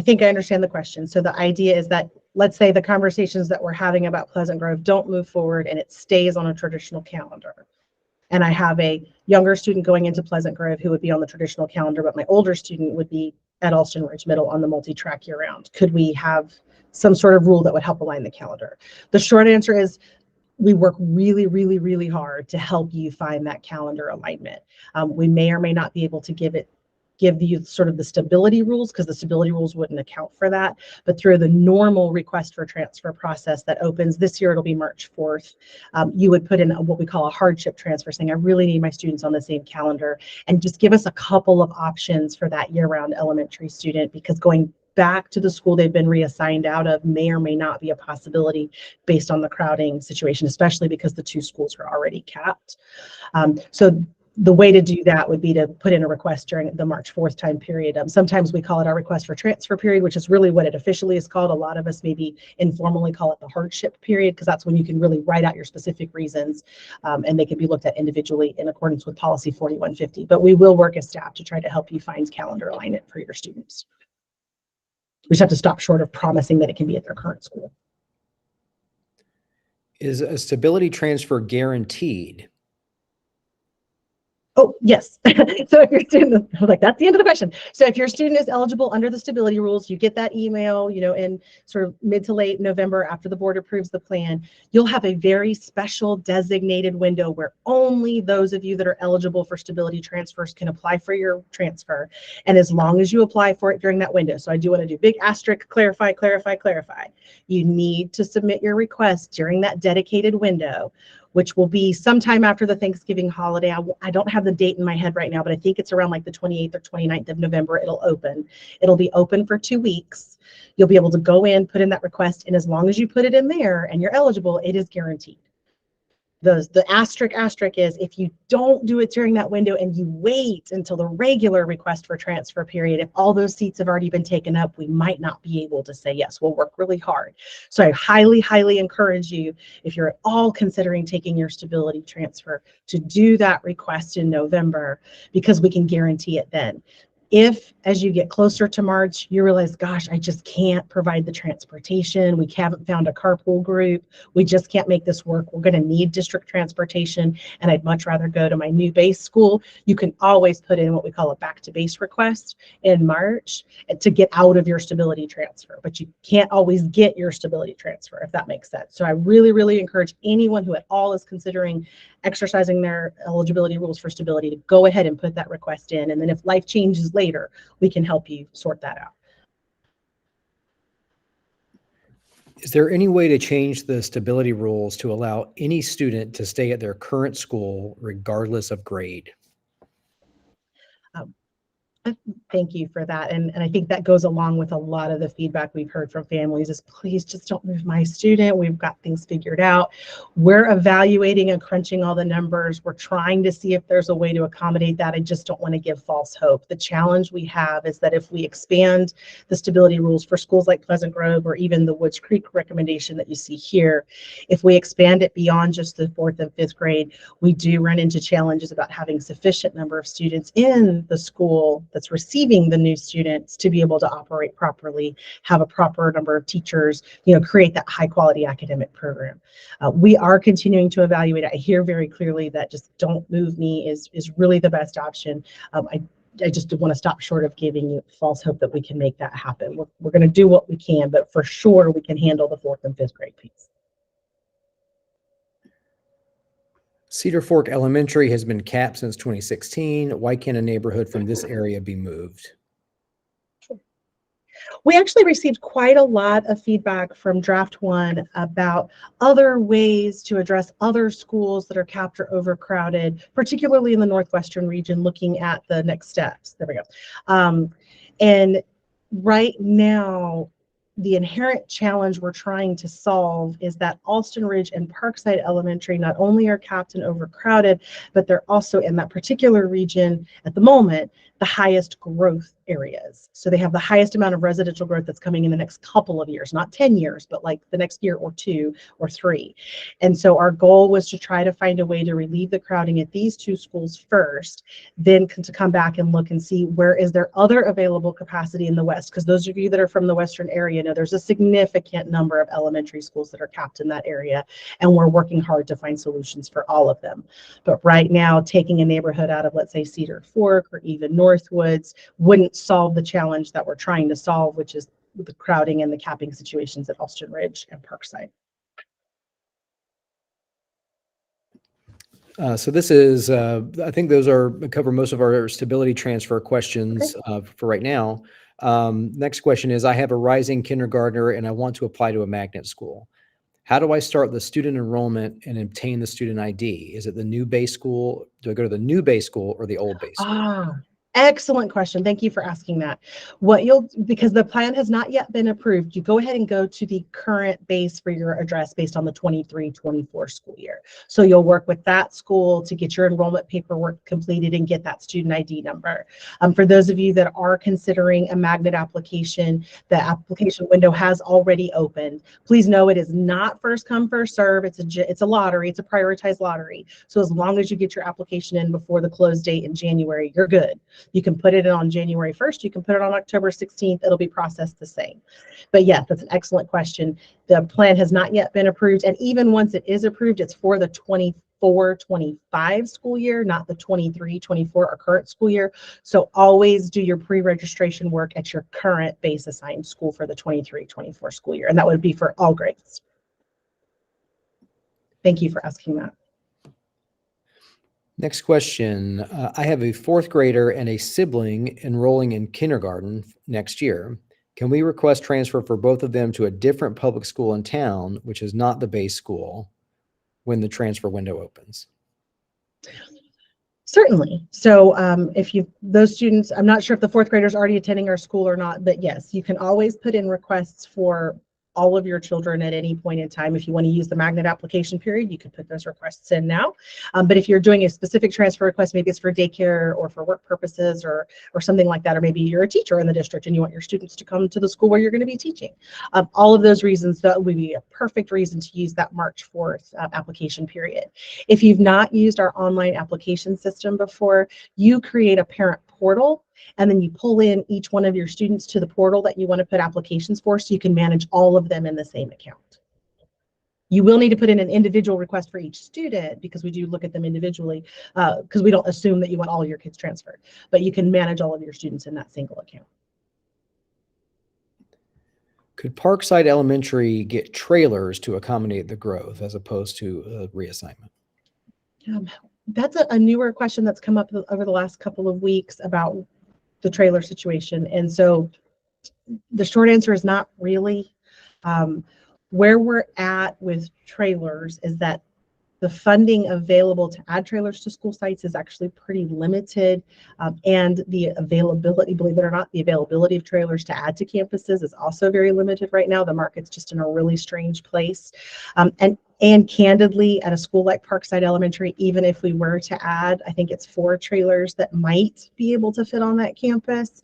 think I understand the question. So the idea is that, let's say the conversations that we're having about Pleasant Grove don't move forward and it stays on a traditional calendar. And I have a younger student going into Pleasant Grove who would be on the traditional calendar, but my older student would be at Alston Ridge Middle on the multi-track year-round. Could we have some sort of rule that would help align the calendar? The short answer is we work really, really, really hard to help you find that calendar alignment. We may or may not be able to give it give you sort of the stability rules, because the stability rules wouldn't account for that. But through the normal request for transfer process that opens this year, it'll be March 4th. You would put in what we call a hardship transfer, saying, I really need my students on the same calendar, and just give us a couple of options for that year-round elementary student, because going back to the school they've been reassigned out of may or may not be a possibility based on the crowding situation, especially because the 2 schools are already capped. So the way to do that would be to put in a request during the March 4th time period. Sometimes we call it our request for transfer period, which is really what it officially is called. A lot of us maybe informally call it the hardship period, because that's when you can really write out your specific reasons, and they can be looked at individually in accordance with policy 4150. But we will work as staff to try to help you find calendar alignment for your students. We just have to stop short of promising that it can be at their current school. Is a stability transfer guaranteed? Oh, yes. So if your student, I was like, that's the end of the question. So if your student is eligible under the stability rules, you get that email, in sort of mid to late November after the board approves the plan, you'll have a very special designated window where only those of you that are eligible for stability transfers can apply for your transfer. And as long as you apply for it during that window, so I do want to do big asterisk, clarify, you need to submit your request during that dedicated window, which will be sometime after the Thanksgiving holiday. I don't have the date in my head right now, but I think it's around like the 28th or 29th of November. It'll open. It'll be open for 2 weeks. You'll be able to go in, put in that request, and as long as you put it in there and you're eligible, it is guaranteed. The asterisk is if you don't do it during that window and you wait until the regular request for transfer period, if all those seats have already been taken up, we might not be able to say yes. We'll work really hard. So I highly encourage you, if you're at all considering taking your stability transfer, to do that request in November, because we can guarantee it then. If, as you get closer to March, you realize, gosh, I just can't provide the transportation, we haven't found a carpool group, we just can't make this work, we're going to need district transportation, and I'd much rather go to my new base school, you can always put in what we call a back to base request in March to get out of your stability transfer. But you can't always get your stability transfer, if that makes sense. So I really encourage anyone who at all is considering exercising their eligibility rules for stability to go ahead and put that request in. And then if life changes later, we can help you sort that out. Is there any way to change the stability rules to allow any student to stay at their current school regardless of grade? Thank you for that. And I think that goes along with a lot of the feedback we've heard from families is, please just don't move my student. We've got things figured out. We're evaluating and crunching all the numbers. We're trying to see if there's a way to accommodate that. I just don't want to give false hope. The challenge we have is that if we expand the stability rules for schools like Pleasant Grove or even the Woods Creek recommendation that you see here, if we expand it beyond just the 4th and 5th grade, we do run into challenges about having sufficient number of students in the school that's receiving the new students to be able to operate properly, have a proper number of teachers, create that high quality academic program. We are continuing to evaluate. I hear very clearly that just don't move me is really the best option. I just want to stop short of giving you false hope that we can make that happen. We're going to do what we can, but for sure we can handle the 4th and 5th grade piece. Cedar Fork Elementary has been capped since 2016. Why can't a neighborhood from this area be moved? We actually received quite a lot of feedback from Draft One about other ways to address other schools that are capped or overcrowded, particularly in the Northwestern region, looking at the next steps. There we go. And right now, the inherent challenge we're trying to solve is that Alston Ridge and Parkside Elementary not only are capped and overcrowded, but they're also in that particular region at the moment, the highest growth areas. So they have the highest amount of residential growth that's coming in the next couple of years, not 10 years, but like the next year or 2 or 3. And so our goal was to try to find a way to relieve the crowding at these 2 schools first, then to come back and look and see where is there other available capacity in the West. Because those of you that are from the Western area know there's a significant number of elementary schools that are capped in that area. And we're working hard to find solutions for all of them. But right now, taking a neighborhood out of, let's say, Cedar Fork or even Northwoods wouldn't solve the challenge that we're trying to solve, which is the crowding and the capping situations at Alston Ridge and Parkside. So this is, I think those cover most of our stability transfer questions for right now. Next question is, I have a rising kindergartner and I want to apply to a magnet school. How do I start the student enrollment and obtain the student ID? Is it the new base school? Do I go to the new base school or the old base school? Ah, excellent question. Thank you for asking that. Because the plan has not yet been approved, you go ahead and go to the current base for your address based on the 23-24 school year. So you'll work with that school to get your enrollment paperwork completed and get that student ID number. For those of you that are considering a magnet application, the application window has already opened. Please know it is not first come, first serve. It's a lottery. It's a prioritized lottery. So as long as you get your application in before the close date in January, you're good. You can put it in on January 1st. You can put it on October 16th. It'll be processed the same. But yes, that's an excellent question. The plan has not yet been approved. And even once it is approved, it's for the 24-25 school year, not the 23-24 or current school year. So always do your pre-registration work at your current base assigned school for the 23-24 school year. And that would be for all grades. Thank you for asking that. Next question. I have a fourth grader and a sibling enrolling in kindergarten next year. Can we request transfer for both of them to a different public school in town, which is not the base school, when the transfer window opens? Certainly. So those students, I'm not sure if the fourth graders are already attending our school or not, but yes, you can always put in requests for all of your children at any point in time. If you want to use the magnet application period, you can put those requests in now. But if you're doing a specific transfer request, maybe it's for daycare or for work purposes or something like that, or maybe you're a teacher in the district and you want your students to come to the school where you're going to be teaching. All of those reasons, that would be a perfect reason to use that March 4th application period. If you've not used our online application system before, you create a parent portal, and then you pull in each one of your students to the portal that you want to put applications for, so you can manage all of them in the same account. You will need to put in an individual request for each student because we do look at them individually, because we don't assume that you want all your kids transferred, but you can manage all of your students in that single account. Could Parkside Elementary get trailers to accommodate the growth as opposed to a reassignment? That's a newer question that's come up over the last couple of weeks about the trailer situation. And so the short answer is not really. Where we're at with trailers is that the funding available to add trailers to school sites is actually pretty limited. And the availability, believe it or not, the availability of trailers to add to campuses is also very limited right now. The market's just in a really strange place. And candidly, at a school like Parkside Elementary, even if we were to add, I think it's 4 trailers that might be able to fit on that campus,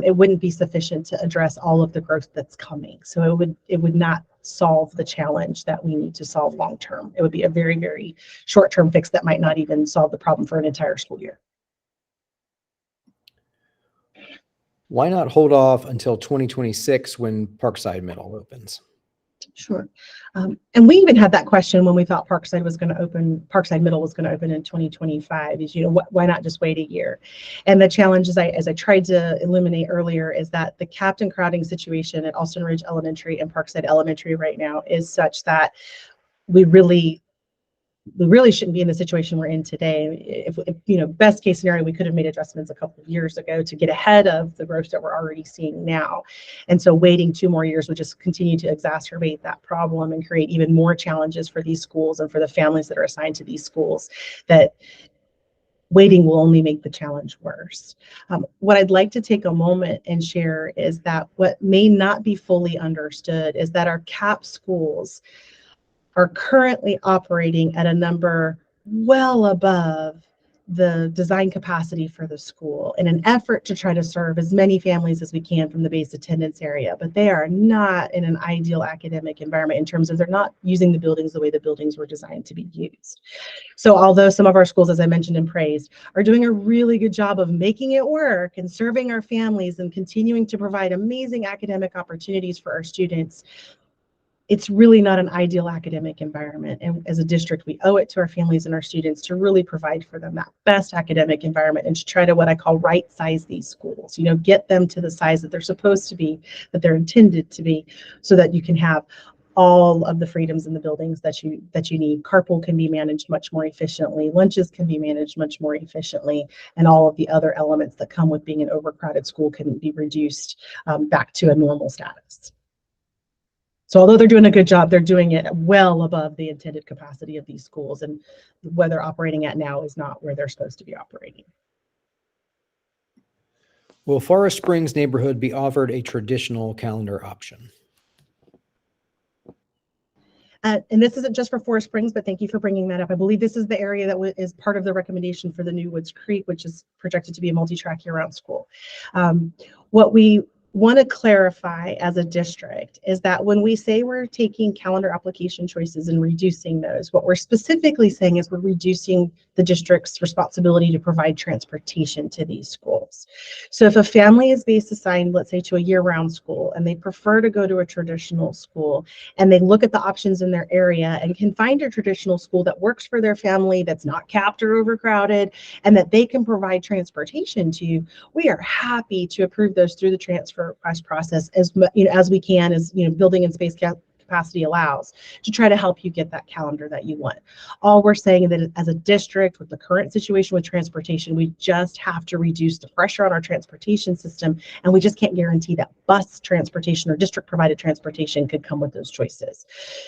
it wouldn't be sufficient to address all of the growth that's coming. So it would not solve the challenge that we need to solve long term. It would be a very, very short-term fix that might not even solve the problem for an entire school year. Why not hold off until 2026 when Parkside Middle opens? Sure. And we even had that question when we thought Parkside Middle was going to open in 2025, is, why not just wait a year? And the challenge, as I tried to illuminate earlier, is that the capped and crowding situation at Alston Ridge Elementary and Parkside Elementary right now is such that we really shouldn't be in the situation we're in today. If best case scenario, we could have made adjustments a couple of years ago to get ahead of the growth that we're already seeing now. And so waiting 2 more years would just continue to exacerbate that problem and create even more challenges for these schools and for the families that are assigned to these schools. That waiting will only make the challenge worse. What I'd like to take a moment and share is that what may not be fully understood is that our CAP schools are currently operating at a number well above the design capacity for the school in an effort to try to serve as many families as we can from the base attendance area. But they are not in an ideal academic environment in terms of they're not using the buildings the way the buildings were designed to be used. So although some of our schools, as I mentioned and praised, are doing a really good job of making it work and serving our families and continuing to provide amazing academic opportunities for our students, it's really not an ideal academic environment. And as a district, we owe it to our families and our students to really provide for them that best academic environment and to try to what I call right size these schools, get them to the size that they're supposed to be, that they're intended to be, so that you can have all of the freedoms in the buildings that you need. Carpool can be managed much more efficiently. Lunches can be managed much more efficiently, and all of the other elements that come with being an overcrowded school can be reduced back to a normal status. So although they're doing a good job, they're doing it well above the intended capacity of these schools, and where they're operating at now is not where they're supposed to be operating. Will Forest Springs neighborhood be offered a traditional calendar option? And this isn't just for Forest Springs, but thank you for bringing that up. I believe this is the area that is part of the recommendation for the new Woods Creek, which is projected to be a multi-track year-round school. What we want to clarify as a district is that when we say we're taking calendar application choices and reducing those, what we're specifically saying is we're reducing the district's responsibility to provide transportation to these schools. So if a family is base assigned, let's say, to a year-round school, and they prefer to go to a traditional school, and they look at the options in their area and can find a traditional school that works for their family, that's not capped or overcrowded, and that they can provide transportation to, we are happy to approve those through the transfer request process as we can, as building and space capacity allows, to try to help you get that calendar that you want. All we're saying is that as a district, with the current situation with transportation, we just have to reduce the pressure on our transportation system, and we just can't guarantee that bus transportation or district provided transportation could come with those choices.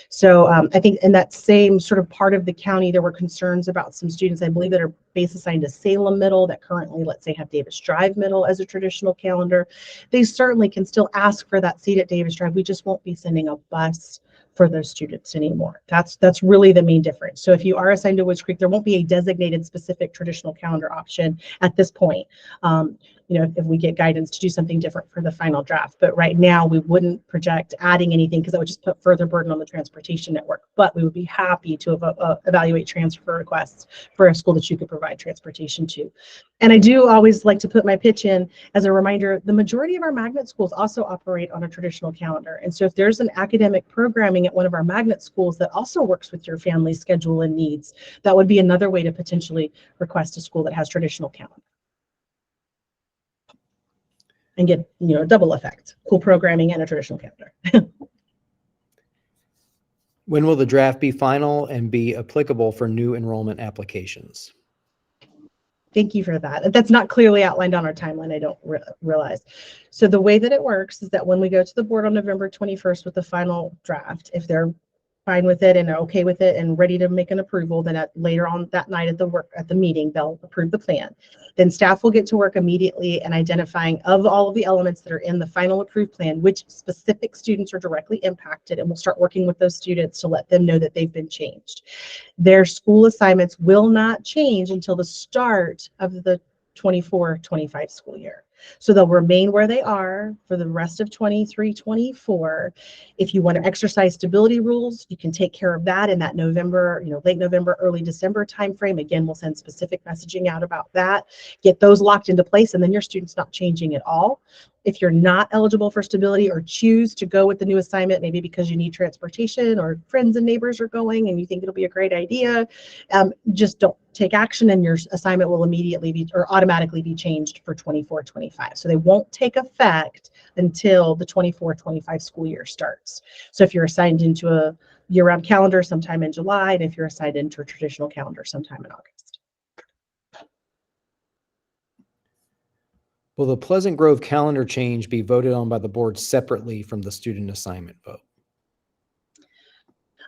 So I think in that same sort of part of the county, there were concerns about some students, I believe, that are base assigned to Salem Middle that currently, let's say, have Davis Drive Middle as a traditional calendar. They certainly can still ask for that seat at Davis Drive. We just won't be sending a bus for those students anymore. That's really the main difference. So if you are assigned to Woods Creek, there won't be a designated specific traditional calendar option at this point. If we get guidance to do something different for the final draft. But right now, we wouldn't project adding anything because that would just put further burden on the transportation network. But we would be happy to evaluate transfer requests for a school that you could provide transportation to. And I do always like to put my pitch in as a reminder, the majority of our magnet schools also operate on a traditional calendar. And so if there's an academic programming at one of our magnet schools that also works with your family's schedule and needs, that would be another way to potentially request a school that has traditional calendar. And get a double effect, cool programming and a traditional calendar. When will the draft be final and be applicable for new enrollment applications? Thank you for that. That's not clearly outlined on our timeline, I don't realize. So the way that it works is that when we go to the board on November 21st with the final draft, if they're fine with it and are okay with it and ready to make an approval, then later on that night at the meeting, they'll approve the plan. Then staff will get to work immediately and identifying of all of the elements that are in the final approved plan, which specific students are directly impacted, and we'll start working with those students to let them know that they've been changed. Their school assignments will not change until the start of the 24-25 school year. So they'll remain where they are for the rest of 23-24. If you want to exercise stability rules, you can take care of that in that November, late November, early December timeframe. Again, we'll send specific messaging out about that, get those locked into place, and then your student's not changing at all. If you're not eligible for stability or choose to go with the new assignment, maybe because you need transportation or friends and neighbors are going and you think it'll be a great idea, just don't take action and your assignment will immediately be or automatically be changed for 24-25. So they won't take effect until the 24-25 school year starts. So if you're assigned into a year-round calendar sometime in July, and if you're assigned into a traditional calendar sometime in August. Will the Pleasant Grove calendar change be voted on by the board separately from the student assignment vote?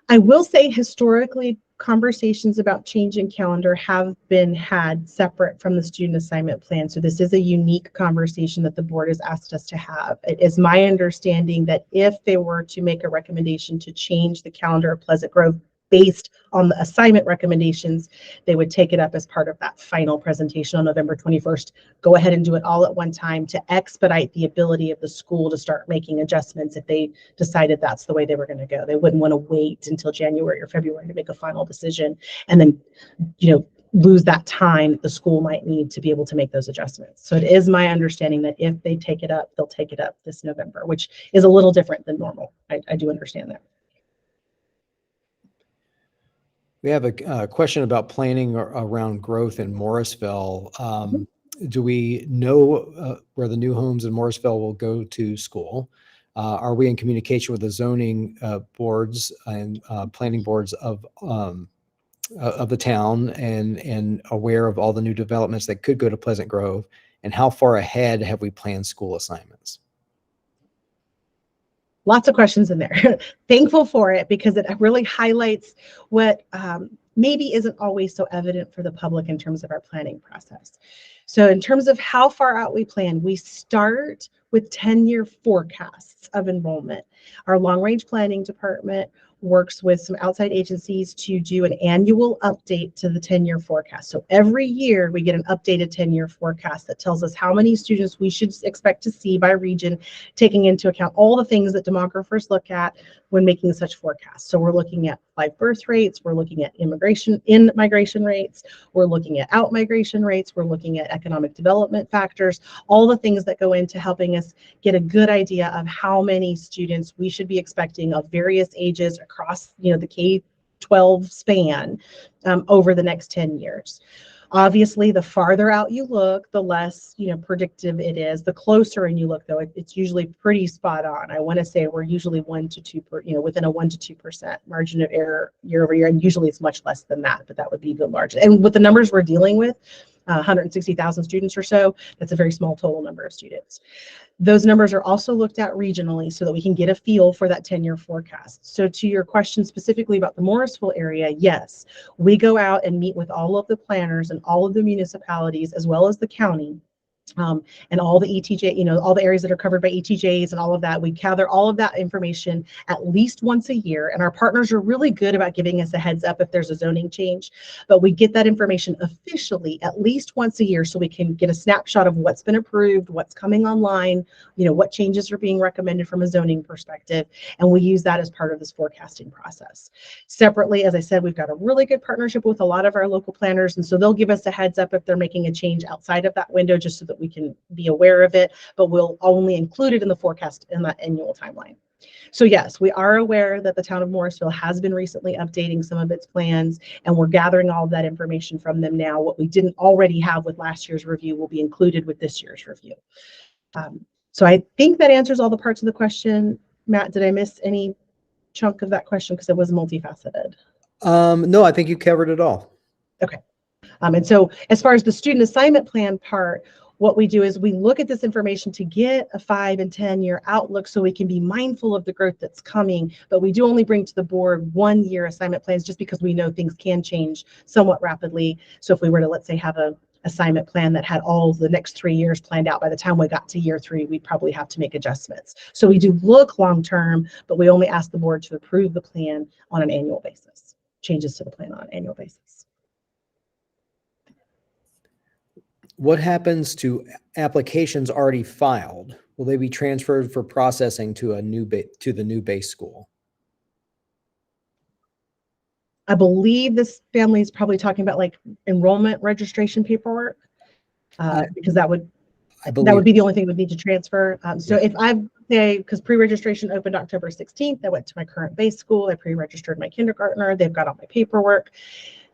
I will say historically, conversations about changing calendar have been had separate from the student assignment plan. So this is a unique conversation that the board has asked us to have. It is my understanding that if they were to make a recommendation to change the calendar of Pleasant Grove based on the assignment recommendations, they would take it up as part of that final presentation on November 21st. Go ahead and do it all at one time to expedite the ability of the school to start making adjustments if they decided that's the way they were going to go. They wouldn't want to wait until January or February to make a final decision and then, lose that time the school might need to be able to make those adjustments. So it is my understanding that if they take it up, they'll take it up this November, which is a little different than normal. I do understand that. We have a question about planning around growth in Morrisville. Do we know where the new homes in Morrisville will go to school? Are we in communication with the zoning boards and planning boards of the town and aware of all the new developments that could go to Pleasant Grove? And how far ahead have we planned school assignments? Lots of questions in there. Thankful for it because it really highlights what maybe isn't always so evident for the public in terms of our planning process. So in terms of how far out we plan, we start with 10-year forecasts of enrollment. Our long-range planning department works with some outside agencies to do an annual update to the 10-year forecast. So every year we get an updated 10-year forecast that tells us how many students we should expect to see by region, taking into account all the things that demographers look at when making such forecasts. So we're looking at live birth rates, we're looking at in-migration rates, we're looking at out-migration rates, we're looking at economic development factors, all the things that go into helping us get a good idea of how many students we should be expecting of various ages across, the K-12 span over the next 10 years. Obviously, the farther out you look, the less, predictive it is. The closer in you look, though, it's usually pretty spot on. I want to say we're usually 1 to 2%, within a 1 to 2% margin of error year over year, and usually it's much less than that, but that would be the largest. And with the numbers we're dealing with, 160,000 students or so, that's a very small total number of students. Those numbers are also looked at regionally so that we can get a feel for that 10-year forecast. So to your question specifically about the Morrisville area, yes, we go out and meet with all of the planners and all of the municipalities as well as the county. And all the ETJ, all the areas that are covered by ETJs and all of that. We gather all of that information at least once a year. And our partners are really good about giving us a heads up if there's a zoning change. But we get that information officially at least once a year so we can get a snapshot of what's been approved, what's coming online, what changes are being recommended from a zoning perspective. And we use that as part of this forecasting process. Separately, as I said, we've got a really good partnership with a lot of our local planners. And so they'll give us a heads up if they're making a change outside of that window just so that we can be aware of it, but we'll only include it in the forecast in that annual timeline. So yes, we are aware that the town of Morrisville has been recently updating some of its plans, and we're gathering all of that information from them now. What we didn't already have with last year's review will be included with this year's review. So I think that answers all the parts of the question. Matt, did I miss any chunk of that question because it was multifaceted? No, I think you covered it all. Okay. And so as far as the student assignment plan part, what we do is we look at this information to get a 5 and 10-year outlook so we can be mindful of the growth that's coming, but we do only bring to the board 1-year assignment plans just because we know things can change somewhat rapidly. So if we were to, let's say, have a assignment plan that had all the next 3 years planned out, by the time we got to year 3, we'd probably have to make adjustments. So we do look long-term, but we only ask the board to approve the plan on an annual basis, changes to the plan on an annual basis. What happens to applications already filed? Will they be transferred for processing to the new base school? I believe this family is probably talking about like enrollment registration paperwork, because that would be the only thing that would need to transfer. So if I say, because pre-registration opened October 16th, I went to my current base school, I pre-registered my kindergartner, they've got all my paperwork.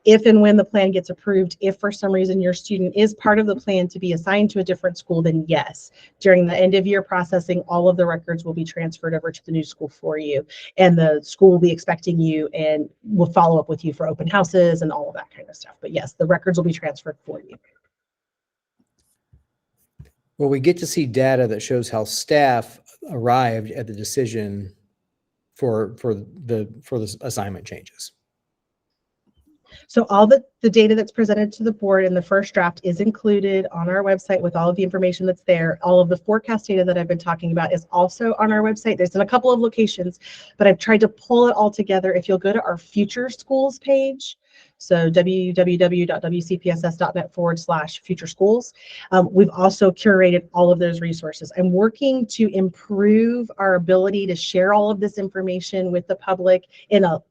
If and when the plan gets approved, if for some reason your student is part of the plan to be assigned to a different school, then yes, during the end of year processing, all of the records will be transferred over to the new school for you. And the school will be expecting you and will follow up with you for open houses and all of that kind of stuff. But yes, the records will be transferred for you. Well, we get to see data that shows how staff arrived at the decision for the assignment changes. So all the data that's presented to the board in the first draft is included on our website with all of the information that's there. All of the forecast data that I've been talking about is also on our website. There's in a couple of locations, but I've tried to pull it all together. If you'll go to our future schools page, so www.wcpss.net/future schools. We've also curated all of those resources. I'm working to improve our ability to share all of this information with the public in a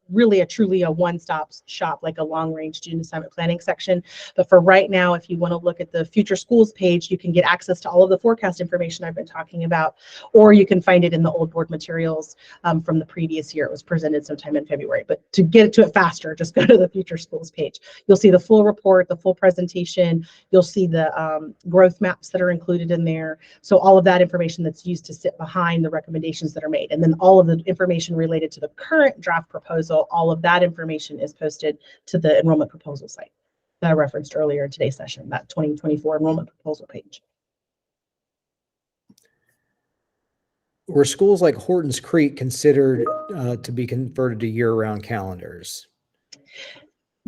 truly a one-stop shop, like a long-range student assignment planning section. But for right now, if you want to look at the future schools page, you can get access to all of the forecast information I've been talking about, or you can find it in the old board materials from the previous year. It was presented sometime in February. But to get to it faster, just go to the future schools Proposals page. You'll see the full report, the full presentation. You'll see the growth maps that are included in there. So all of that information that's used to sit behind the recommendations that are made. And then all of the information related to the current draft proposal, all of that information is posted to the enrollment proposal site that I referenced earlier in today's session, that 2024 enrollment proposal page. Were schools like Hortons Creek considered to be converted to year-round calendars?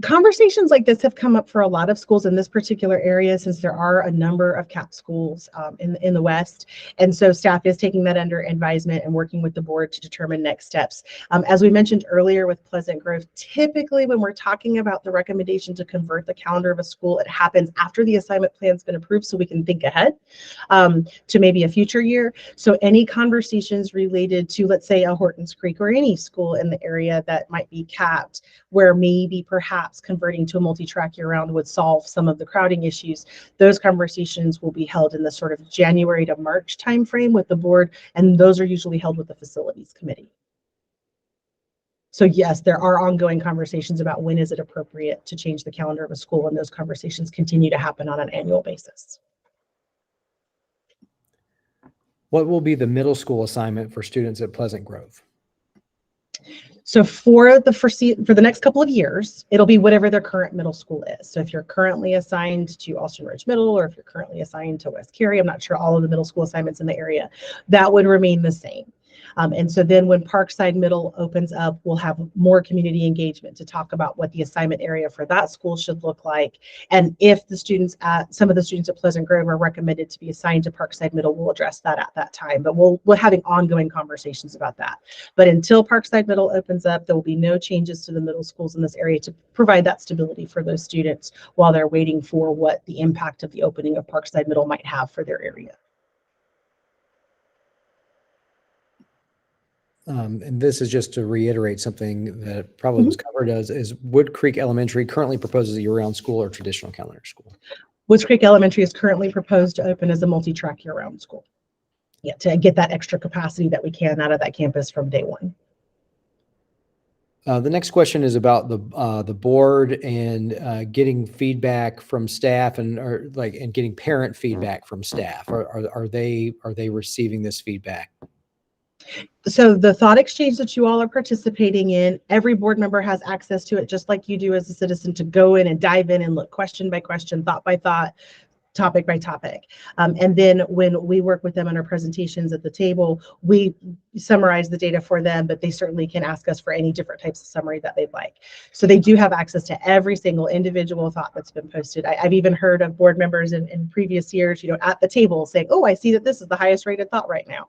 Conversations like this have come up for a lot of schools in this particular area, since there are a number of CAP schools in the West. And so staff is taking that under advisement and working with the board to determine next steps. As we mentioned earlier with Pleasant Grove, typically when we're talking about the recommendation to convert the calendar of a school, it happens after the assignment plan's been approved, so we can think ahead to maybe a future year. So any conversations related to, let's say, a Hortons Creek or any school in the area that might be capped, where maybe perhaps converting to a multi-track year-round would solve some of the crowding issues, those conversations will be held in the sort of January to March timeframe with the board, and those are usually held with the facilities committee. So yes, there are ongoing conversations about when is it appropriate to change the calendar of a school, and those conversations continue to happen on an annual basis. What will be the middle school assignment for students at Pleasant Grove? So for the next couple of years, it'll be whatever their current middle school is. So if you're currently assigned to Alston Ridge Middle, or if you're currently assigned to West Cary, I'm not sure all of the middle school assignments in the area, that would remain the same. And so then when Parkside Middle opens up, we'll have more community engagement to talk about what the assignment area for that school should look like. And if the students some of the students at Pleasant Grove are recommended to be assigned to Parkside Middle, we'll address that at that time. But we're having ongoing conversations about that. But until Parkside Middle opens up, there will be no changes to the middle schools in this area to provide that stability for those students while they're waiting for what the impact of the opening of Parkside Middle might have for their area. And this is just to reiterate something that probably was covered, is Wood Creek Elementary currently proposes a year-round school or traditional calendar school? Woods Creek Elementary is currently proposed to open as a multi-track year-round school. Yeah, to get that extra capacity that we can out of that campus from day one. The next question is about the board and getting feedback from staff and getting parent feedback from staff. Are they receiving this feedback? So the thought exchange that you all are participating in, every board member has access to it, just like you do as a citizen, to go in and dive in and look question by question, thought by thought, topic by topic. And then when we work with them on our presentations at the table, we summarize the data for them, but they certainly can ask us for any different types of summary that they'd like. So they do have access to every single individual thought that's been posted. I've even heard of board members in previous years, at the table saying, oh, I see that this is the highest rated thought right now.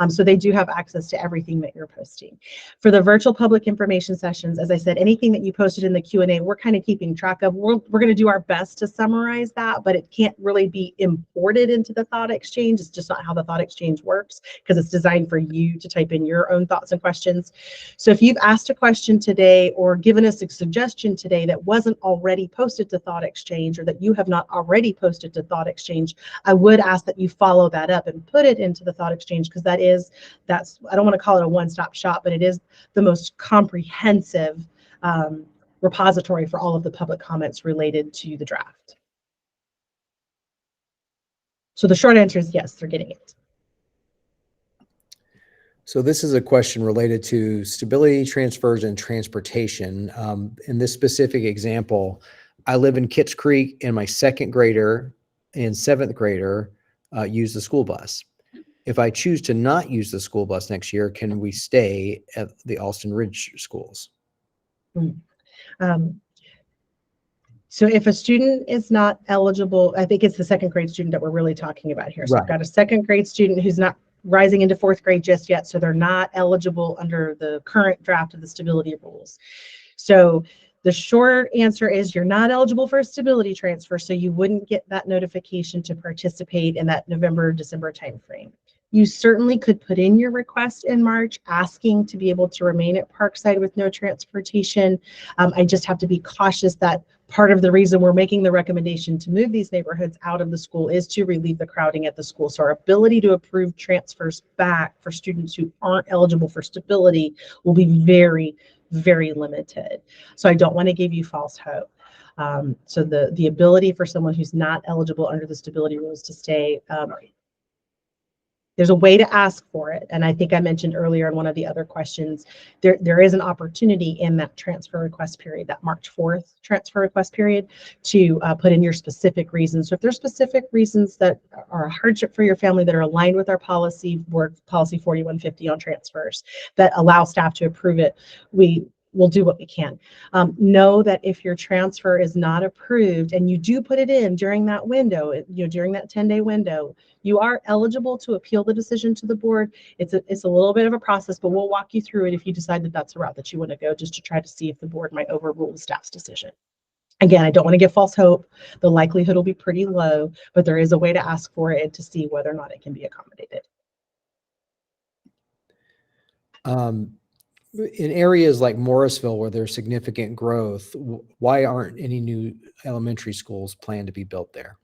So they do have access to everything that you're posting. For the virtual public information sessions, as I said, anything that you posted in the Q&A, we're kind of keeping track of. We're going to do our best to summarize that, but it can't really be imported into the thought exchange. It's just not how the thought exchange works, because it's designed for you to type in your own thoughts and questions. So if you've asked a question today or given us a suggestion today that wasn't already posted to Thought Exchange, or that you have not already posted to Thought Exchange, I would ask that you follow that up and put it into the Thought Exchange, because that's I don't want to call it a one-stop shop, but it is the most comprehensive repository for all of the public comments related to the draft. So the short answer is yes, they're getting it. So this is a question related to stability transfers and transportation. In this specific example, I live in Kitts Creek, and my second grader and seventh grader use the school bus. If I choose to not use the school bus next year, can we stay at the Alston Ridge schools? So if a student is not eligible, I think it's the second grade student that we're really talking about here. So Right. I've got a second grade student who's not rising into fourth grade just yet, so they're not eligible under the current draft of the stability rules. So the short answer is you're not eligible for a stability transfer, so you wouldn't get that notification to participate in that November, December timeframe. You certainly could put in your request in March asking to be able to remain at Parkside with no transportation. I just have to be cautious that part of the reason we're making the recommendation to move these neighborhoods out of the school is to relieve the crowding at the school. So our ability to approve transfers back for students who aren't eligible for stability will be very, very limited. So I don't want to give you false hope. So the ability for someone who's not eligible under the stability rules to stay, there's a way to ask for it. And I think I mentioned earlier in one of the other questions, there is an opportunity in that transfer request period, that March 4th transfer request period, to put in your specific reasons. So if there's specific reasons that are a hardship for your family that are aligned with our policy, board policy 4150 on transfers, that allow staff to approve it, we'll do what we can. Know that if your transfer is not approved and you do put it in during that window, during that 10-day window, you are eligible to appeal the decision to the board. It's a little bit of a process, but we'll walk you through it if you decide that that's a route that you want to go, just to try to see if the board might overrule the staff's decision. Again, I don't want to give false hope. The likelihood will be pretty low, but there is a way to ask for it and to see whether or not it can be accommodated. In areas like Morrisville, where there's significant growth, why aren't any new elementary schools planned to be built there?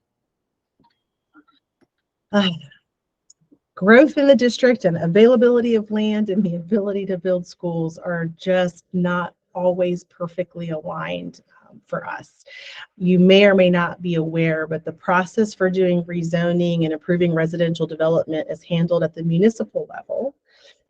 Growth in the district and availability of land and the ability to build schools are just not always perfectly aligned for us. You may or may not be aware, but the process for doing rezoning and approving residential development is handled at the municipal level.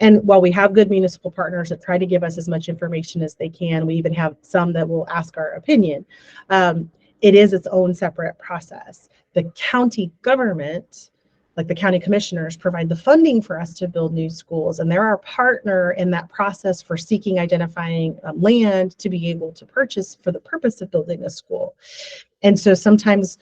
And while we have good municipal partners that try to give us as much information as they can, we even have some that will ask our opinion. It is its own separate process. The county government, like the county commissioners, provide the funding for us to build new schools, and they're our partner in that process for seeking, identifying land to be able to purchase for the purpose of building a school. And so sometimes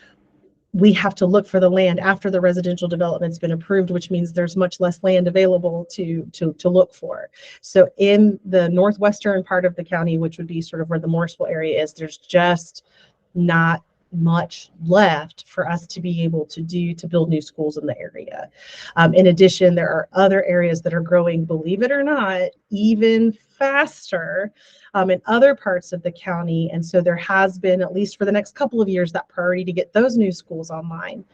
we have to look for the land after the residential development's been approved, which means there's much less land available to look for. So in the northwestern part of the county, which would be sort of where the Morrisville area is, there's just not much left for us to be able to build new schools in the area. In addition, there are other areas that are growing, believe it or not, even faster in other parts of the county. And so there has been, at least for the next couple of years, that priority to get those new schools online.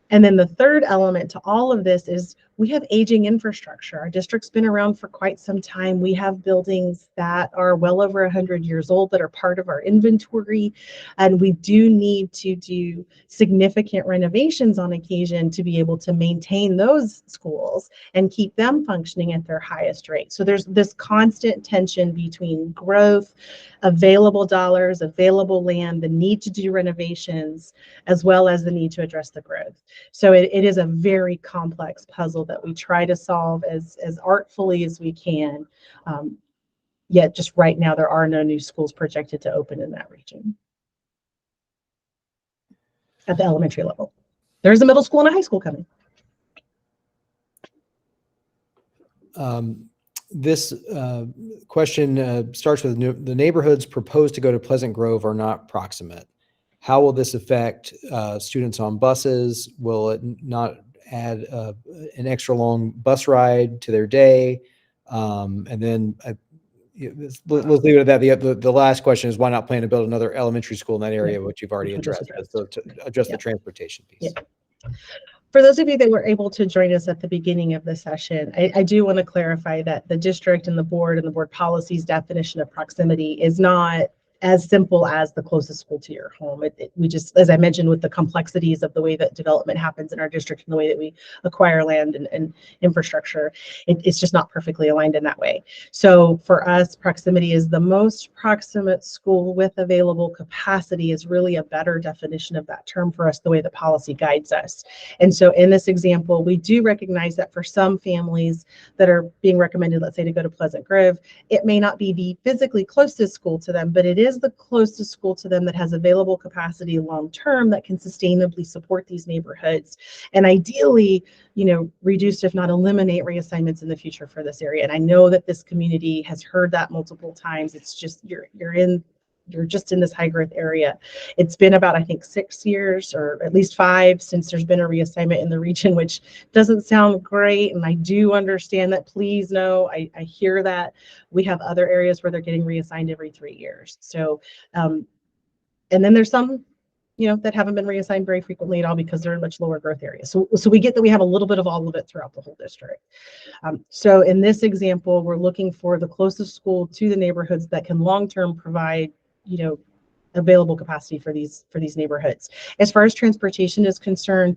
And then the third element to all of this is we have aging infrastructure. Our district's been around for quite some time. We have buildings that are well over 100 years old that are part of our inventory. And we do need to do significant renovations on occasion to be able to maintain those schools and keep them functioning at their highest rate. So there's this constant tension between growth, available dollars, available land, the need to do renovations, as well as the need to address the growth. So it is a very complex puzzle that we try to solve as artfully as we can. Yet just right now, there are no new schools projected to open in that region at the elementary level. There's a middle school and a high school coming. This question starts with the neighborhoods proposed to go to Pleasant Grove are not proximate. How will this affect students on buses? Will it not add an extra long bus ride to their day? And then let's leave it at that. The last question is, why not plan to build another elementary school in that area, which you've already addressed, to address the transportation piece. Yeah. For those of you that were able to join us at the beginning of the session, I do want to clarify that the district and the board policy's definition of proximity is not as simple as the closest school to your home. We just, as I mentioned, with the complexities of the way that development happens in our district and the way that we acquire land and infrastructure, it's just not perfectly aligned in that way. So for us, proximity is the most proximate school with available capacity is really a better definition of that term for us, the way the policy guides us. And so in this example, we do recognize that for some families that are being recommended, let's say, to go to Pleasant Grove, it may not be the physically closest school to them, but it is the closest school to them that has available capacity long-term that can sustainably support these neighborhoods. And ideally, reduce, if not eliminate, reassignments in the future for this area. And I know that this community has heard that multiple times. It's just, you're just in this high growth area. It's been about, I think, 6 years or at least 5 since there's been a reassignment in the region, which doesn't sound great. And I do understand that. Please know, I hear that. We have other areas where they're getting reassigned every 3 years. So, and then there's some, that haven't been reassigned very frequently at all because they're in much lower growth areas. So we get that we have a little bit of all of it throughout the whole district. So in this example, we're looking for the closest school to the neighborhoods that can long-term provide, available capacity for these neighborhoods. As far as transportation is concerned,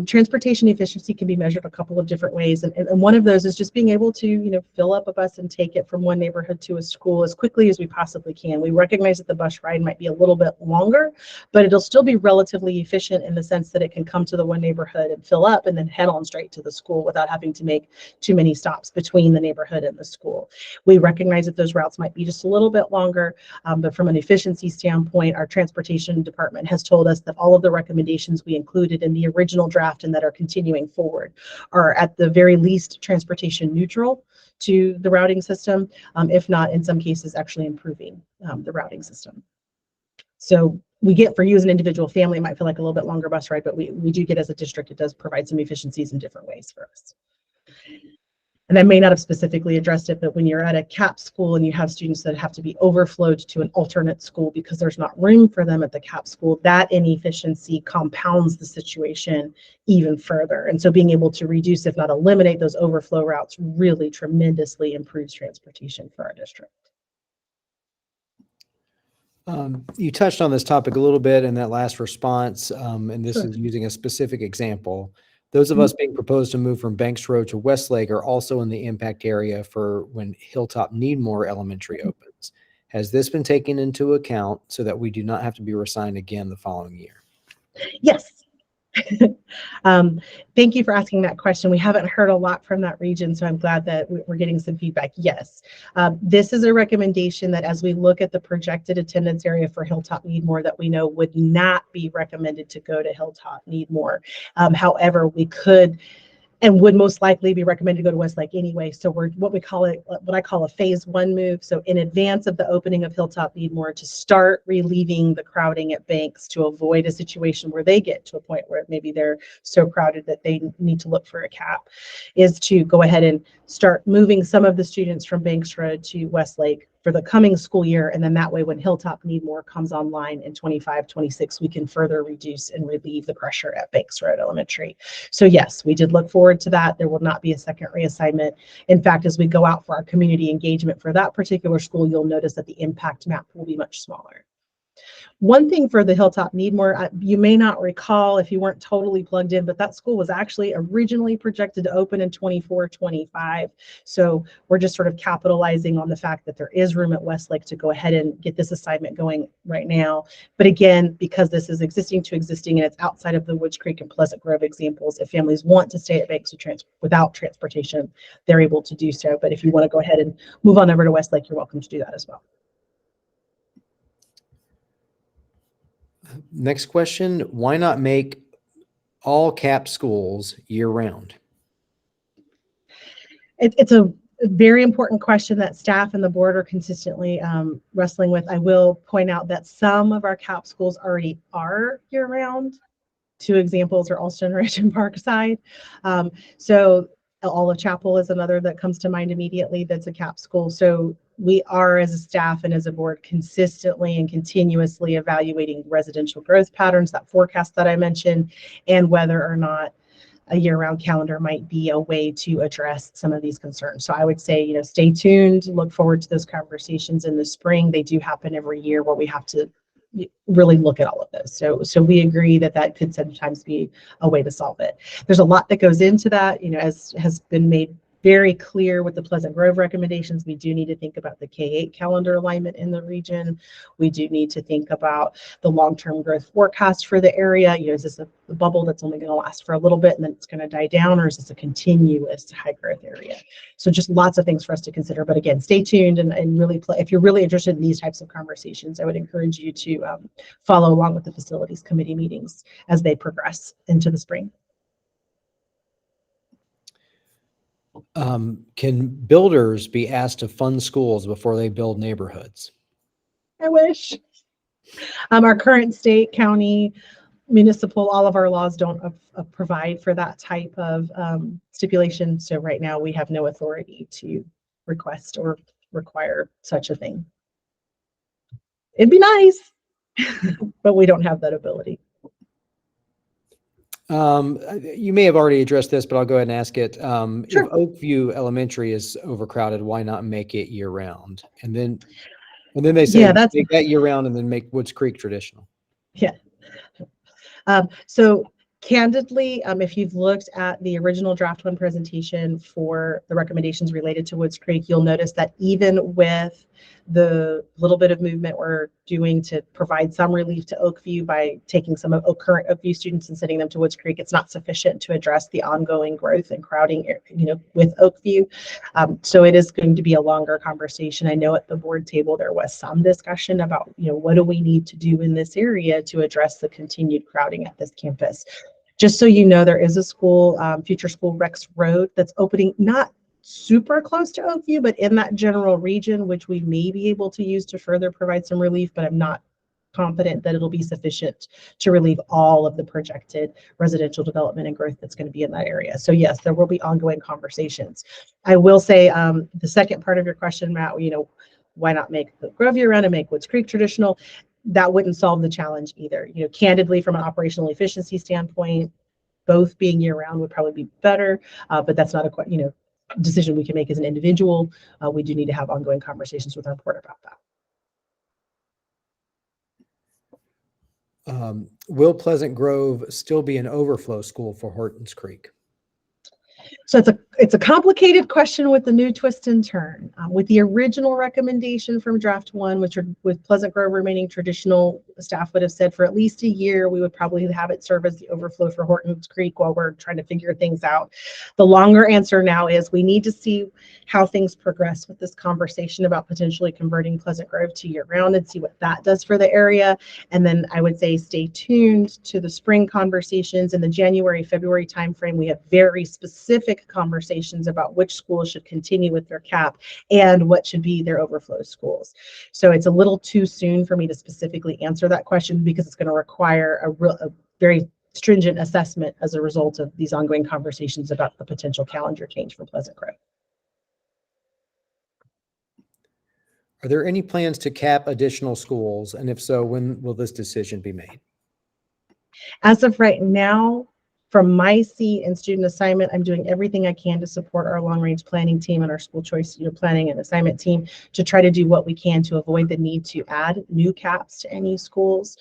transportation efficiency can be measured a couple of different ways. And one of those is just being able to, fill up a bus and take it from one neighborhood to a school as quickly as we possibly can. We recognize that the bus ride might be a little bit longer, but it'll still be relatively efficient in the sense that it can come to the one neighborhood and fill up and then head on straight to the school without having to make too many stops between the neighborhood and the school. We recognize that those routes might be just a little bit longer, but from an efficiency standpoint, our transportation department has told us that all of the recommendations we included in the original draft and that are continuing forward are at the very least transportation neutral to the routing system, if not in some cases actually improving the routing system. So we get, for you as an individual family, it might feel like a little bit longer bus ride, but we do get as a district, it does provide some efficiencies in different ways for us. And I may not have specifically addressed it, but when you're at a CAP school and you have students that have to be overflowed to an alternate school because there's not room for them at the CAP school, that inefficiency compounds the situation even further. And so being able to reduce, if not eliminate, those overflow routes really tremendously improves transportation for our district. You touched on this topic a little bit in that last response, and this Sure. is using a specific example. Those of us being proposed to move from Banks Road to Westlake are also in the impact area for when Hilltop Needmore Elementary opens. Has this been taken into account so that we do not have to be reassigned again the following year? Yes. Thank you for asking that question. We haven't heard a lot from that region, so I'm glad that we're getting some feedback. Yes, this is a recommendation that as we look at the projected attendance area for Hilltop Needmore that we know would not be recommended to go to Hilltop Needmore. However, we could and would most likely be recommended to go to Westlake anyway. So we're what I call a phase one move. So in advance of the opening of Hilltop Needmore, to start relieving the crowding at Banks to avoid a situation where they get to a point where maybe they're so crowded that they need to look for a cap, is to go ahead and start moving some of the students from Banks Road to Westlake for the coming school year. And then that way, when Hilltop Needmore comes online in 25-26, we can further reduce and relieve the pressure at Banks Road Elementary. So yes, we did look forward to that. There will not be a second reassignment. In fact, as we go out for our community engagement for that particular school, you'll notice that the impact map will be much smaller. One thing for the Hilltop Needmore, you may not recall if you weren't totally plugged in, but that school was actually originally projected to open in 24-25. So we're just sort of capitalizing on the fact that there is room at Westlake to go ahead and get this assignment going right now. But again, because this is existing to existing and it's outside of the Woods Creek and Pleasant Grove examples, if families want to stay at Banks without transportation, they're able to do so. But if you want to go ahead and move on over to Westlake, you're welcome to do that as well. Next question, why not make all CAP schools year-round? It's a very important question that staff and the board are consistently wrestling with. I will point out that some of our CAP schools already are year-round. Two examples are Alston Ridge and Parkside. So Olive Chapel is another that comes to mind immediately that's a CAP school. So we are, as a staff and as a board, consistently and continuously evaluating residential growth patterns, that forecast that I mentioned, and whether or not a year-round calendar might be a way to address some of these concerns. So I would say, stay tuned, look forward to those conversations in the spring. They do happen every year where we have to really look at all of this. So we agree that could sometimes be a way to solve it. There's a lot that goes into that, as has been made very clear with the Pleasant Grove recommendations. We do need to think about the K-8 calendar alignment in the region. We do need to think about the long-term growth forecast for the area. Is this a bubble that's only going to last for a little bit and then it's going to die down, or is this a continuous high growth area? So just lots of things for us to consider. But again, stay tuned and really play. If you're really interested in these types of conversations, I would encourage you to follow along with the facilities committee meetings as they progress into the spring. Can builders be asked to fund schools before they build neighborhoods? I wish. Our current state, county, municipal, all of our laws don't provide for that type of stipulation. So right now we have no authority to request or require such a thing. It'd be nice, but we don't have that ability. You may have already addressed this, but I'll go ahead and ask it. Sure. If Oakview Elementary is overcrowded, why not make it year round? And then And then they say Yeah, that's, make that year round and then make Woods Creek traditional. yeah. So candidly, if you've looked at the original draft one presentation for the recommendations related to Woods Creek, you'll notice that even with the little bit of movement we're doing to provide some relief to Oakview by taking some of current Oakview students and sending them to Woods Creek, it's not sufficient to address the ongoing growth and crowding, with Oakview. So it is going to be a longer conversation. I know at the board table there was some discussion about, what do we need to do in this area to address the continued crowding at this campus. Just so you know, there is a school, future school Rex Road, that's opening not super close to Oakview, but in that general region, which we may be able to use to further provide some relief, but I'm not confident that it'll be sufficient to relieve all of the projected residential development and growth that's going to be in that area. So yes, there will be ongoing conversations. I will say the second part of your question, Matt, why not make the Grove year round and make Woods Creek traditional? That wouldn't solve the challenge either. Candidly, from an operational efficiency standpoint, both being year round would probably be better, but that's not a decision we can make as an individual. We do need to have ongoing conversations with our board about that. Will Pleasant Grove still be an overflow school for Hortons Creek? So it's a complicated question with the new twist and turn. With the original recommendation from draft one, which with Pleasant Grove remaining traditional, staff would have said for at least a year, we would probably have it serve as the overflow for Hortons Creek while we're trying to figure things out. The longer answer now is we need to see how things progress with this conversation about potentially converting Pleasant Grove to year round and see what that does for the area. And then I would say stay tuned to the spring conversations. In the January, February timeframe, we have very specific conversations about which schools should continue with their cap and what should be their overflow schools. So it's a little too soon for me to specifically answer that question because it's going to require a very stringent assessment as a result of these ongoing conversations about the potential calendar change for Pleasant Grove. Are there any plans to cap additional schools? And if so, when will this decision be made? As of right now, from my seat in student assignment, I'm doing everything I can to support our long-range planning team and our school choice planning and assignment team to try to do what we can to avoid the need to add new caps to any schools,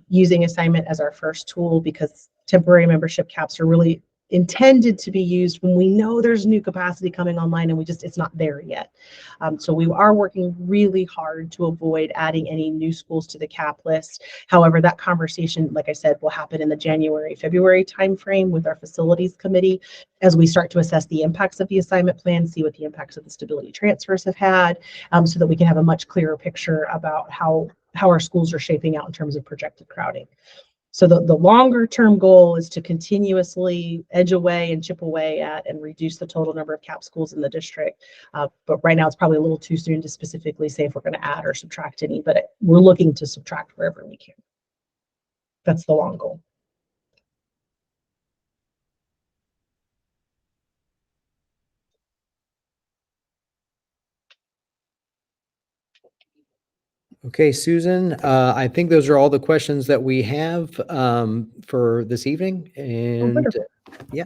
using assignment as our first tool because temporary membership caps are really intended to be used when we know there's new capacity coming online and it's not there yet. So we are working really hard to avoid adding any new schools to the cap list. However, that conversation, like I said, will happen in the January, February timeframe with our facilities committee as we start to assess the impacts of the assignment plan, see what the impacts of the stability transfers have had, so that we can have a much clearer picture about how our schools are shaping out in terms of projected crowding. So the longer term goal is to continuously edge away and chip away at and reduce the total number of cap schools in the district. But right now it's probably a little too soon to specifically say if we're going to add or subtract any, but we're looking to subtract wherever we can. That's the long goal. Okay, Susan, I think those are all the questions that we have for this evening. And wonderful. Yeah.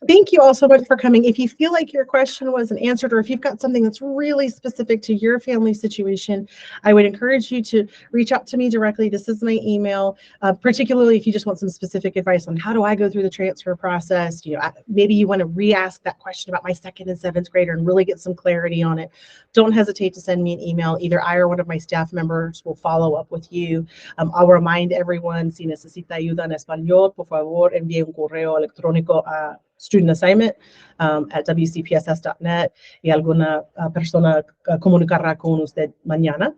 Thank you all so much for coming. If you feel like your question wasn't answered, or if you've got something that's really specific to your family situation, I would encourage you to reach out to me directly. This is my email, particularly if you just want some specific advice on how do I go through the transfer process. Maybe you want to re-ask that question about my 2nd and 7th grader and really get some clarity on it. Don't hesitate to send me an email. Either I or one of my staff members will follow up with you. I'll remind everyone, si necesita ayuda en español, por favor, envíe un correo electrónico a student assignment at wcpss.net y alguna persona comunicará con usted mañana.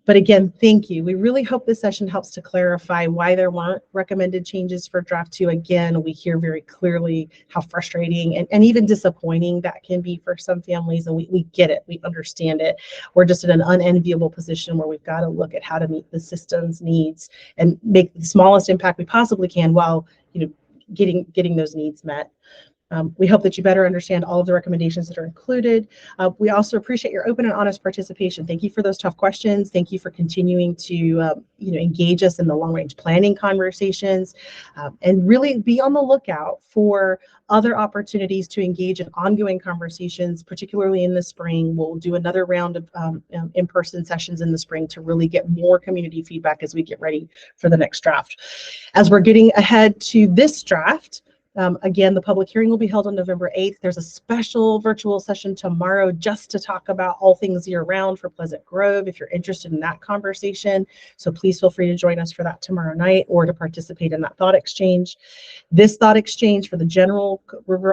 But again, thank you. We really hope this session helps to clarify why there weren't recommended changes for draft 2. Again, we hear very clearly how frustrating and even disappointing that can be for some families, and we get it. We understand it. We're just in an unenviable position where we've got to look at how to meet the system's needs and make the smallest impact we possibly can while getting those needs met. We hope that you better understand all of the recommendations that are included. We also appreciate your open and honest participation. Thank you for those tough questions. Thank you for continuing to engage us in the long-range planning conversations, and really be on the lookout for other opportunities to engage in ongoing conversations, particularly in the spring. We'll do another round of in-person sessions in the spring to really get more community feedback as we get ready for the next draft. As we're getting ahead to this draft, again, the public hearing will be held on November 8th. There's a special virtual session tomorrow just to talk about all things year-round for Pleasant Grove, if you're interested in that conversation. So please feel free to join us for that tomorrow night or to participate in that thought exchange. This thought exchange for the general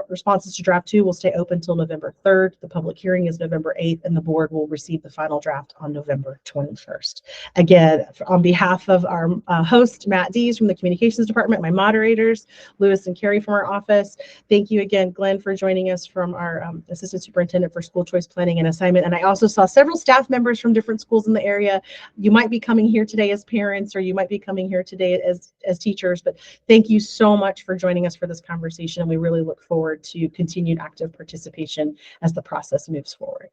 responses to draft 2 will stay open until November 3rd. The public hearing is November 8th, and the board will receive the final draft on November 21st. Again, on behalf of our host, Matt Dees from the Communications Department, my moderators, Lewis and Carrie from our office. Thank you again, Glenn, for joining us, from our Assistant Superintendent for School Choice Planning and Assignment. And I also saw several staff members from different schools in the area. You might be coming here today as parents, or you might be coming here today as teachers, but thank you so much for joining us for this conversation. And we really look forward to continued active participation as the process moves forward.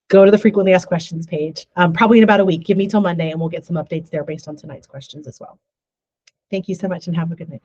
Go to the frequently asked questions page, probably in about a week. Give me till Monday and we'll get some updates there based on tonight's questions as well. Thank you so much and have a good night.